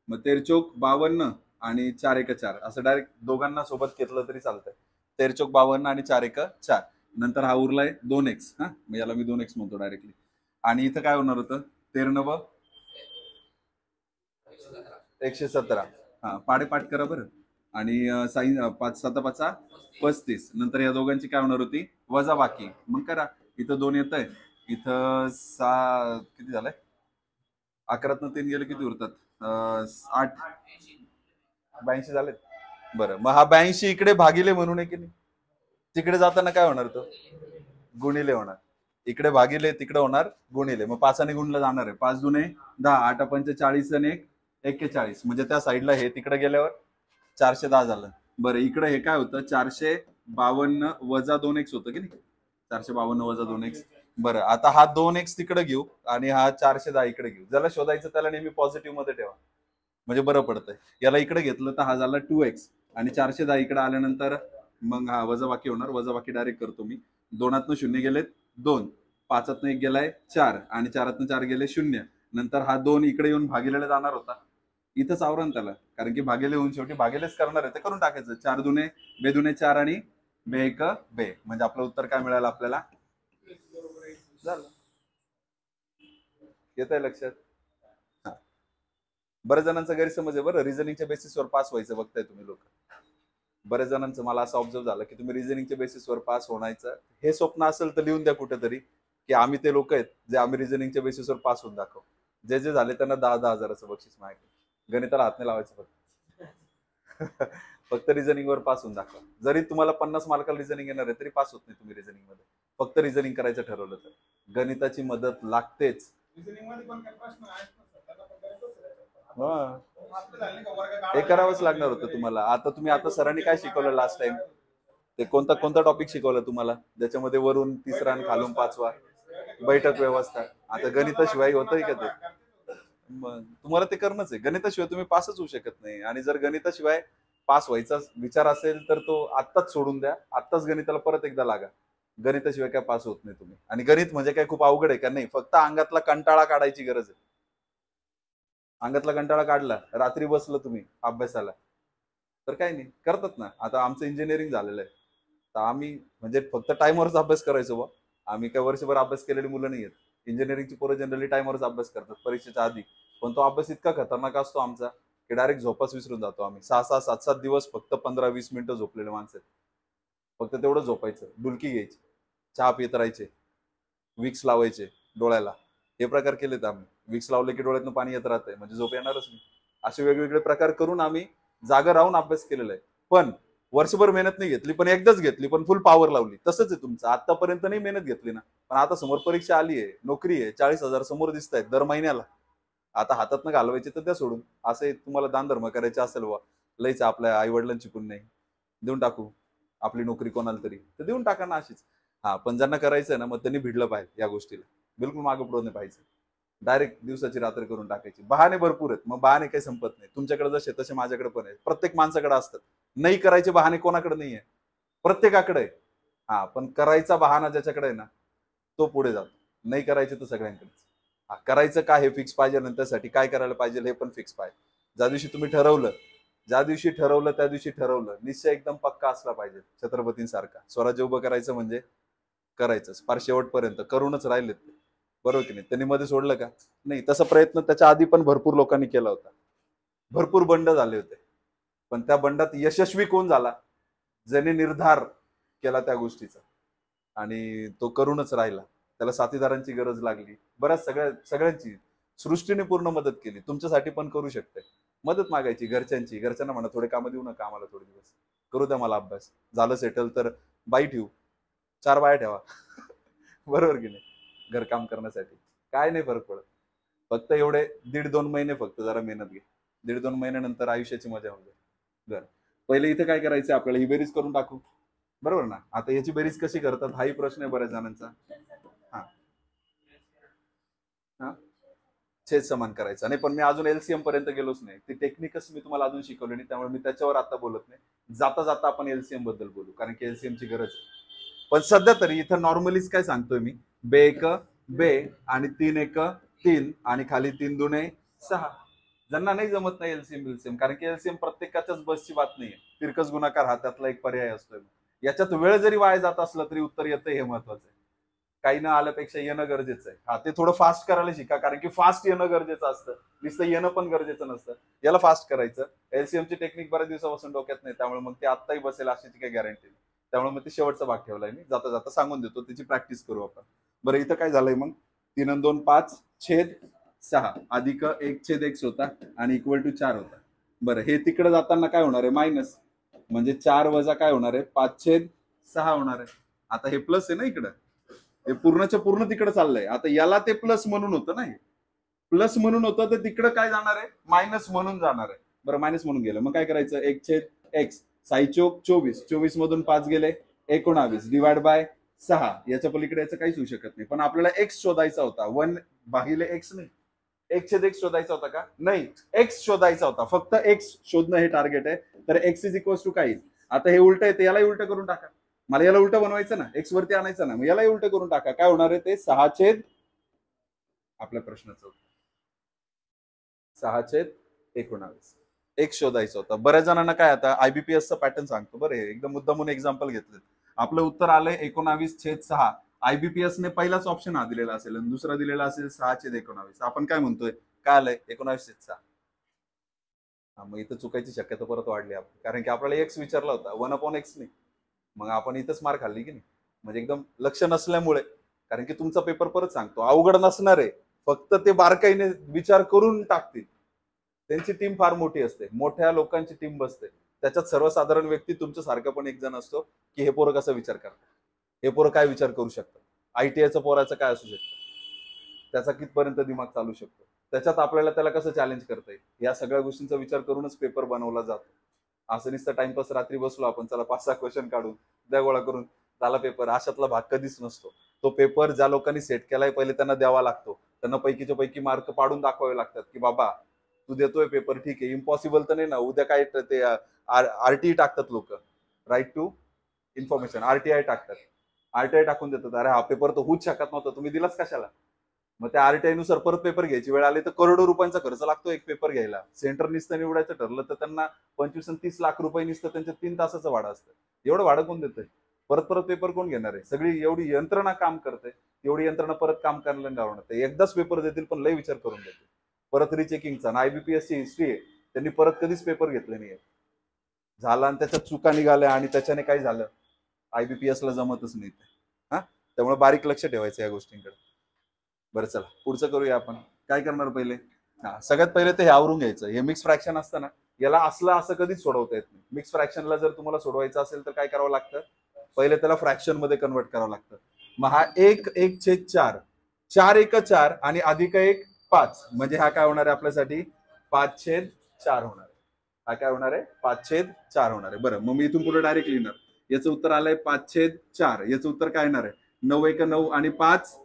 Speaker 1: मग 13×52 आणि 4×1=4 असं डायरेक्ट दोघांना सोबत घेतलं तरी चालतंय. 13×52 आणि 4×1=4. नंतर हा उरलाय 2x. हा, मग याला मी 2x म्हणतो डायरेक्टली. आणि इथं काय होणार होतं, 13×9 117. हा, पाडेपाठ करा बरं. आणि साईन 5×7=5 35. नंतर या दोघांची काय होणार होती, वजा बाकी. मग करा, इथं 2 येत आहे, इथं 6 किती झालंय, 11तनं 3 गेले किती उरतात, 8 82 झालेत. बरं, मग हा 82 इकडे भागिले म्हणून आहे की नाही, तिकडे जाताना काय होणार, तो गुणिले होणार. इकडे भागिले, तिकडे होणार गुणिले. मग 5ने गुणलं जाणार आहे, 5×2=10, 8×5=40 आणि 1=41. म्हणजे त्या साईडला हे तिकडे गेल्यावर 410 झालं. बरं, इकडे हे काय होतं, 452 वजा 2x होतं की नाही, 452 वजा 2x. बरं, आता हा 2x तिकडे घेऊ आणि हा 410 इकडे घेऊ. ज्याला शोधायचं त्याला नेहमी पॉझिटिव्ह मध्ये ठेवा, म्हणजे बरं पडतंय. याला इकडे घेतलं तर हा झाला 2x आणि 410 इकडे आल्यानंतर मग हा वजा बाकी होणार. वजा बाकी डायरेक्ट करतो मी. 2तनं 0 गेलेत 2, 5तनं 1 गेलाय 4 आणि 4तनं 4 गेले 0. नंतर हा 2 इकडे येऊन भागिलेला जाणार होता, इथंच आवरण त्याला, कारण की भागिले होऊन शेवटी भागिलेच करणार आहे, ते करून टाकायचं. 4×2 2 4 आणि 2 2. म्हणजे आपलं उत्तर काय मिळालं आपल्याला, झालं. येत आहे लक्षात. हा, बऱ्याच जणांचा गैरसमज आहे बरं, रिझनिंगच्या बेसिसवर पास व्हायचं बघताय तुम्ही लोक. बऱ्याच जणांचं मला असं ऑब्झर्व झालं की तुम्ही रिझनिंगच्या बेसिसवर पास होण्याचं हे स्वप्न असेल तर लिहून द्या कुठेतरी, की आम्ही ते लोक आहेत जे आम्ही रिझनिंगच्या बेसिसवर पास होऊन दाखव. जे जे झाले त्यांना 10-10 हजाराचं बक्षीस माझ्याकडे. गणिताला हात नाही लावायचं फक्त. फक्त रिझनिंगवर पास होऊन दाखवा. जरी तुम्हाला 50 मार्काला रिझनिंग येणार आहे तरी पास होत नाही तुम्ही रिझनिंग मध्ये, फक्त रिझनिंग करायचं ठरवलं तर. गणिताची मदत लागतेच. हे करावंच लागणार होतं तुम्हाला. आता तुम्ही, आता सरांनी काय शिकवलं लास्ट टाइम, ते कोणता कोणता टॉपिक शिकवलं तुम्हाला, ज्याच्यामध्ये वरून 3रा आणि खालून 5वा, बैठक व्यवस्था. आता गणिताशिवाय होतंय का ते, मग तुम्हाला ते करणंच आहे. गणिताशिवाय तुम्ही पासच होऊ शकत नाही. आणि जर गणिताशिवाय पास व्हायचा विचार असेल तर तो आत्ताच सोडून द्या, आत्ताच गणिताला परत एकदा लागा. गणिताशिवाय काय पास होत नाही तुम्ही. आणि गणित म्हणजे काय खूप अवघड आहे का, नाही, फक्त अंगातला कंटाळा काढायची गरज आहे. अंगातला कंटाळा काढला, रात्री बसलं तुम्ही अभ्यासाला, तर काय नाही, करतात ना. आता आमचं इंजिनिअरिंग झालेलं आहे, तर आम्ही म्हणजे फक्त टाइमवरच अभ्यास करायचो बा. आम्ही काय वर्षभर अभ्यास केलेली मुलं नाही आहेत. इंजिनिअरिंगची पोरं जनरली टाइमवरच अभ्यास करतात परीक्षेच्या आधी. पण तो अभ्यास इतका खतरनाक असतो आमचा की डायरेक्ट झोपाच विसरून जातो आम्ही. 6-6, 7-7 दिवस फक्त 15-20 मिनिटं झोपलेले माणसं. फक्त तेवढं झोपायचं, डुलकी घ्यायची, चहा पित राहायचे, विक्स लावायचे डोळ्याला. हे प्रकार केलेत आम्ही. विक्स लावले की डोळ्यातनं पाणी येत राहतंय, म्हणजे झोप येणारच नाही. असे वेगवेगळे प्रकार करून आम्ही जागा राहून अभ्यास केलेला आहे. पण वर्षभर मेहनत नाही घेतली, पण एकदाच घेतली, पण फुल पॉवर लावली. तसंच आहे तुमचं, आतापर्यंत नाही मेहनत घेतली ना, पण आता समोर परीक्षा आली आहे, नोकरी आहे, 40,000 समोर दिसत आहेत दर महिन्याला. आता हातातनं घालवायचे तर त्या सोडून. असे तुम्हाला दान धर्म करायचे असेल वा, लईच आपल्या आई वडिलांची पुण्य नाही, देऊन टाकू आपली नोकरी कोणाला तरी, तर देऊन टाका ना अशीच. हा, पण ज्यांना करायचंय ना, मग त्यांनी भिडलं पाहिजे या गोष्टीला. बिलकुल मागं पुढं नाही पाहिजे. डायरेक्ट दिवसाची रात्र करून टाकायची. बहाणे भरपूर आहेत, मग बहाणे काही संपत नाही. तुमच्याकडे जसे तसे माझ्याकडे पण आहे. प्रत्येक माणसाकडे असतात. नाही करायचे बहाणे कोणाकडे नाही आहे, प्रत्येकाकडे आहे. हा, पण करायचा बहाणा ज्याच्याकडे आहे ना, तो पुढे जातो. नाही करायचे तर सगळ्यांकडेच. हा, करायचं काय हे फिक्स पाहिजे, नंतरसाठी काय करायला पाहिजे हे पण फिक्स पाहिजे. ज्या दिवशी तुम्ही ठरवलं, ज्या दिवशी ठरवलं त्या दिवशी ठरवलं, निश्चय एकदम पक्का असला पाहिजे छत्रपतींसारखा. स्वराज्य उभं करायचं म्हणजे करायचंच फार शेवटपर्यंत, करूनच राहिलेत ते. बरोबर की नाही. त्यांनी मध्ये सोडलं का नाही. तसा प्रयत्न त्याच्या आधी पण भरपूर लोकांनी केला होता. भरपूर बंड झाले होते, पण त्या बंडात यशस्वी कोण झाला, ज्याने निर्धार केला त्या गोष्टीचा आणि तो करूनच राहिला. त्याला साथीदारांची गरज लागली, बऱ्याच सगळ्यांची. सृष्टीने पूर्ण मदत केली. तुमच्यासाठी पण करू शकते. मदत मागायची घरच्यांची. घरच्यांना म्हणा थोडे कामं देऊ नका आम्हाला, थोडे दिवस करू द्या मला अभ्यास. झालं सेटल तर बाई ठेवू, 4 बाया ठेवा. बरोबर की नाही. घरकाम करण्यासाठी काय नाही फरक पडत. फक्त एवढे 1.5-2 महिने फक्त जरा मेहनत घे. 1.5-2 महिन्यानंतर आयुष्याची मजा होऊन जाईल. बरं, पहिले इथे काय करायचं आपल्याला, ही बेरीज करून टाकू, बरोबर ना. आता याची बेरीज कशी करतात हाही प्रश्न आहे बऱ्याच जणांचा. हा हा छेद समान करायचा नाही, पण मी अजून एलसीएम पर्यंत गेलोच नाही. ती टेक्निकच मी तुम्हाला अजून शिकवली नाही, त्यामुळे मी त्याच्यावर आता बोलत नाही. जाता जाता आपण एलसीएम बद्दल बोलू, कारण की एलसीएम ची गरज आहे. पण सध्या तरी इथं नॉर्मलीच काय सांगतोय मी, बे एक बे आणि 3 1 3 आणि खाली 3 2 6. ज्यांना नाही जमत नाही एलसीएम कारण की एलसीएम प्रत्येकाच्याच बसची बात नाहीये. तिरकस गुणाकार हा त्यातला एक पर्याय असतोय. याच्यात वेळ जरी वाया जात असला तरी उत्तर येतं, हे महत्वाचं आहे. काही न आल्यापेक्षा येणं गरजेचं आहे. हा, ते थोडं फास्ट करायला शिका, कारण की फास्ट येणं गरजेचं असतं, नुसतं येणं पण गरजेचं नसतं. याला फास्ट करायचं. एलसीएम ची टेक्निक बऱ्याच दिवसापासून डोक्यात नाही, त्यामुळे मग ते आत्ताही बसेल अशी काही गॅरंटी नाही. त्यामुळे मग ते शेवटचा भाग ठेवलाय मी, जाता जाता सांगून देतो, त्याची प्रॅक्टिस करू आपण. बरं, इथं काय झालंय मग, 3 आणि 2 5/6 अधिक 1/x होता आणि इक्वल टू 4 होता. बरं, हे तिकडे जाताना काय होणार आहे, मायनस, म्हणजे 4 वजा काय होणार आहे, 5/6 होणार आहे. आता हे प्लस आहे ना इकडं, हे पूर्णच्या पूर्ण तिकडे चाललंय. आता याला ते प्लस म्हणून होतं ना, प्लस म्हणून होतं, तर तिकडे काय जाणार आहे, मायनस म्हणून जाणार आहे. बरं, मायनस म्हणून गेलं, मग काय करायचं, 1/x 6 × 24 मधून 5 गेले 19 डिवाइड बाय 6. याच्या पलीकडे याचं काहीच होऊ शकत नाही. पण आपल्याला एक्स शोधायचा होता, 1/x नाही, 1/x शोधायचा होता का, नाही, एक्स शोधायचा होता, फक्त एक्स शोधणं हे टार्गेट आहे. तर एक्स इज इक्वल टू काय, आता हे उलट आहे, यालाही उलट करून टाका. मला याला उलट बनवायचं ना, एक्स वरती आणायचं ना, मग यालाही उलट करून टाका. काय होणार आहे ते 6 आपल्या प्रश्नाचं 6/19. एक शोधायचं होतं. बऱ्याच जणांना काय, आता आयबीपीएसचा पॅटर्न सांगतो बरं, एकदम मुद्दामून एक्झाम्पल घेतलं. आपलं उत्तर आलंय 19/6. आयबीपीएस ने पहिलाच ऑप्शन हा दिलेला असेल आणि दुसरा दिलेला असेल 6/19. आपण काय म्हणतोय, काय आलंय 19/6. मग इथं चुकायची शक्यता परत वाढली आपली, कारण की आपल्याला एक्स विचारला होता, 1/x नाही. मग आपण इथंच मार खाल्ली की नाही, म्हणजे एकदम लक्ष नसल्यामुळे. कारण की तुमचा पेपर परत सांगतो अवघड नसणार आहे, फक्त ते बारकाईने विचार करून टाकतील. त्यांची टीम फार मोठी असते, मोठ्या लोकांची टीम बसते, त्याच्यात सर्वसाधारण व्यक्ती तुमच्या सारखा पण एक जण असतो, की हे पोरं कसा विचार करतात, हे पोरं काय विचार करू शकतात, आयटीआयचं पोराचं काय असू शकतं, त्याचा कितपर्यंत दिमाग चालू शकतो, त्याच्यात आपल्याला त्याला कसं चॅलेंज करता येईल, या सगळ्या गोष्टींचा विचार करूनच पेपर बनवला जातो. असं नुसतं टाइमपास रात्री बसलो आपण, चला 5-6 क्वेश्चन काढून द्या गोळा करून झाला पेपर, अशातला भाग कधीच नसतो. तो पेपर ज्या लोकांनी सेट केलाय पहिले त्यांना द्यावा लागतो, त्यांना पैकीच्या पैकी मार्क पाडून दाखवावे लागतात, की बाबा तू देतोय पेपर, ठीक आहे, इम्पॉसिबल तर नाही ना, उद्या काय ते आरटीआय टाकतात लोक, राईट टू इन्फॉर्मेशन, आरटीआय टाकतात, आरटीआय टाकून देतात, अरे हा पेपर तर होऊच शकत नव्हता, तुम्ही दिलाच कशाला. मग त्या आरटीआय नुसार परत पेपर घ्यायची वेळ आली तर करोडो रुपयांचा खर्च लागतो एक पेपर घ्यायला. सेंटर नुसतं निवडायचं ठरलं तर त्यांना 25 आणि 30 लाख रुपये नुसतं त्यांच्या 3 तासाचं भाडं असतं. एवढं भाडं कोण देतंय, परत परत पेपर कोण घेणार आहे, सगळी एवढी यंत्रणा काम करते, एवढी यंत्रणा परत काम करायला लावणार. एकदाच पेपर देतील पण लय विचार करून देतील. परत रिचेकिंगचा, आयबीपीएसची हिस्ट्री आहे, त्यांनी परत कधीच पेपर घेतले नाही, झाला आणि त्याच्यात चुका निघाल्या आणि त्याच्याने काय झालं, आयबीपीएसला जमतच नाही. हा, त्यामुळे बारीक लक्ष ठेवायचं या गोष्टींकडे. बरं, चला पुढचं करूया आपण. काय करणार पहिले, सगळ्यात पहिले ते हे आवरून घ्यायचं. हे मिक्स फ्रॅक्शन असतं ना, याला असं कधीच सोडवता येत नाही. मिक्स फ्रॅक्शनला जर तुम्हाला सोडवायचं असेल तर काय करावं लागतं, पहिले त्याला फ्रॅक्शन मध्ये कन्वर्ट करावं लागतं. मग हा 1/4, 4 आणि अधिक 1 5, म्हणजे हा काय होणार आहे आपल्यासाठी 5/4 होणार आहे. हा काय होणार आहे 5/4 होणार आहे. बरं, मग मी इथून पुढे डायरेक्ट लिहिणार. याचं उत्तर आलंय 5/4. याचं उत्तर काय येणार आहे, 9 1 9 आणि 5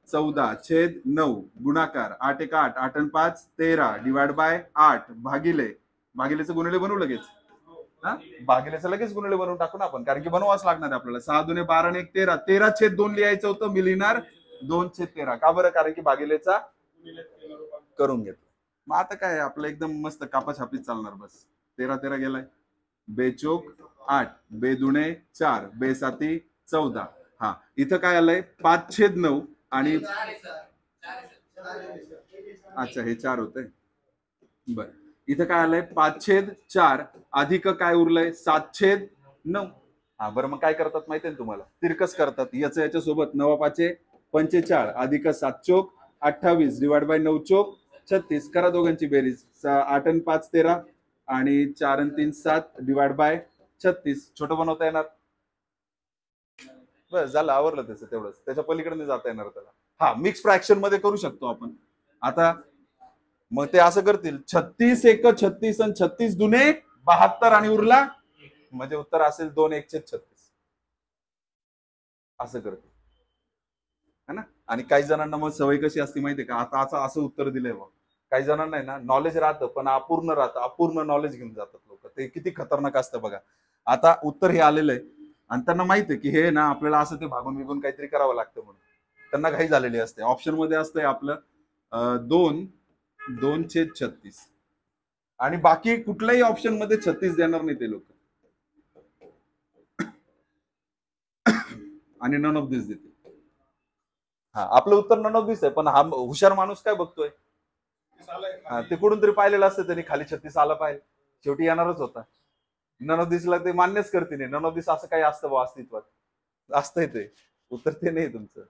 Speaker 1: 14/9 गुणाकार 8 1 8 8 आणि 5 13 डिवाइड बाय 8 भागिलेचं गुणिले बनवू लगेच. हा, भागिलेचं लगेच गुणिले बनवून टाकू ना आपण, कारण की बनवाच लागणार आहे आपल्याला. 6 2 12 आणि 1 13, 13/2 लिहायचं होतं, मी लिहिणार 2/13. का बरं, कारण की भागिलेचा करून घेतलं. मग आता काय आपलं एकदम मस्त कापाछापीत चालणार. बस 13 13 गेलाय, बेचोक 8, बेदुणे 4, बेसाती 14. हा, इथं काय आलंय 5/9 आणि अच्छा हे 4 होतंय. बर, इथं काय आलंय 5/4 अधिक काय उरलंय 7/9. हा, बरं, मग काय करतात माहितीये तुम्हाला, तिरकस करतात. याच्या सोबत 9 5 45 अधिक 7 चोक 28 डिवाइड बाय 9 चोक 36. करा दोघांची बेरीज, 8 आणि 5 13 आणि 4 आणि 3 7 डिवाइड बाय 36. छोटं बनवता येणार, बस झालं, आवरलं त्याचं तेवढंच, त्याच्या पलीकडे नाही जाता येणार त्याला. हा, मिक्स फ्रॅक्शन मध्ये करू शकतो आपण. आता मग ते असं करतील 36 एक 36 आणि 36 दुने 72 आणि उरला म्हणजे उत्तर असेल 2 1 36 असं करतील है ना. आणि काही जणांना मग सवय कशी असते माहितीये का, आता असं उत्तर दिलंय बघ. काही जणांना आहे ना नॉलेज राहतं पण अपूर्ण राहतं, अपूर्ण नॉलेज घेऊन जातात लोक. ते किती खतरनाक असतं बघा. आता उत्तर हे आलेलं आहे आणि त्यांना माहिती आहे की हे ना आपल्याला असं ते भागून विगून काहीतरी करावं लागतं म्हणून त्यांना घाई झालेली असते. ऑप्शन मध्ये असतंय आपलं 2 2/36 आणि बाकी कुठल्याही ऑप्शन मध्ये 36 देणार नाही ते लोक आणि नन ऑफ दिस देते. हा आपलं उत्तर नन ऑफ दिस आहे पण हा हुशार माणूस काय बघतोय, ते कुठून तरी पाहिलेलं असतं त्यांनी खाली 36 आला पाहिजे, शेवटी येणारच होता. नन ऑफ दिसला ते मान्यच करते नाही. नन ऑफ दिस असं काही असतं बा अस्तित्वात, असतंय ते उत्तर. ते नाही तुमचं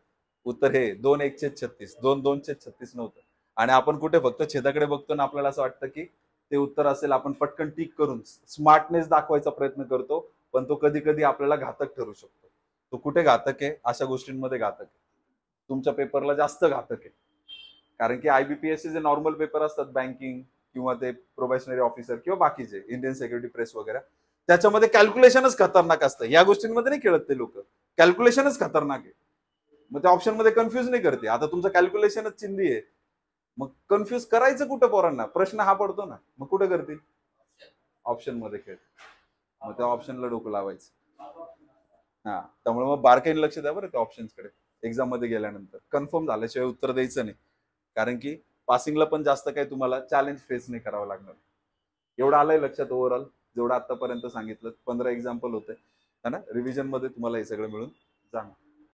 Speaker 1: उत्तर हे 2 1/36 2 2/36 नव्हतं. आणि आपण कुठे फक्त छेदाकडे बघतो ना आपल्याला असं वाटतं की ते उत्तर असेल. आपण पटकन टिक करून स्मार्टनेस दाखवायचा प्रयत्न करतो पण तो कधी कधी आपल्याला घातक ठरू शकतो. तो कुठे घातक आहे, अशा गोष्टींमध्ये घातक आहे. तुमच्या पेपरला जास्त घातक आहे कारण की आयबीपीएससी जे नॉर्मल पेपर असतात बँकिंग किंवा ते प्रोबेशनरी ऑफिसर किंवा बाकीचे इंडियन सिक्युरिटी प्रेस वगैरे, त्याच्यामध्ये कॅल्क्युलेशनच खतरनाक असतं. या गोष्टींमध्ये नाही खेळत ते लोक, कॅल्क्युलेशनच खतरनाक आहे. मग त्या ऑप्शन मध्ये कन्फ्युज नाही करते. आता तुमचं कॅल्क्युलेशनच चिंदी आहे मग कन्फ्युज करायचं कुठं पोरांना, प्रश्न हा पडतो ना. मग कुठं करतील, ऑप्शन मध्ये खेळ. मग त्या ऑप्शनला डोकं लावायचं. हा त्यामुळे मग बारकाईने लक्ष द्या बरं त्या ऑप्शन्सकडे एक्झाम मध्ये गेल्यानंतर. कन्फर्म झाल्याशिवाय उत्तर द्यायचं नाही कारण की पासिंगला पण जास्त काही तुम्हाला चॅलेंज फेस नाही करावं लागणार. एवढं आलंय लक्षात ओव्हरऑल जेवढं आतापर्यंत सांगितलं. 15 एक्झाम्पल होते है ना. रिव्हिजन मध्ये तुम्हाला हे सगळं मिळून जाणार.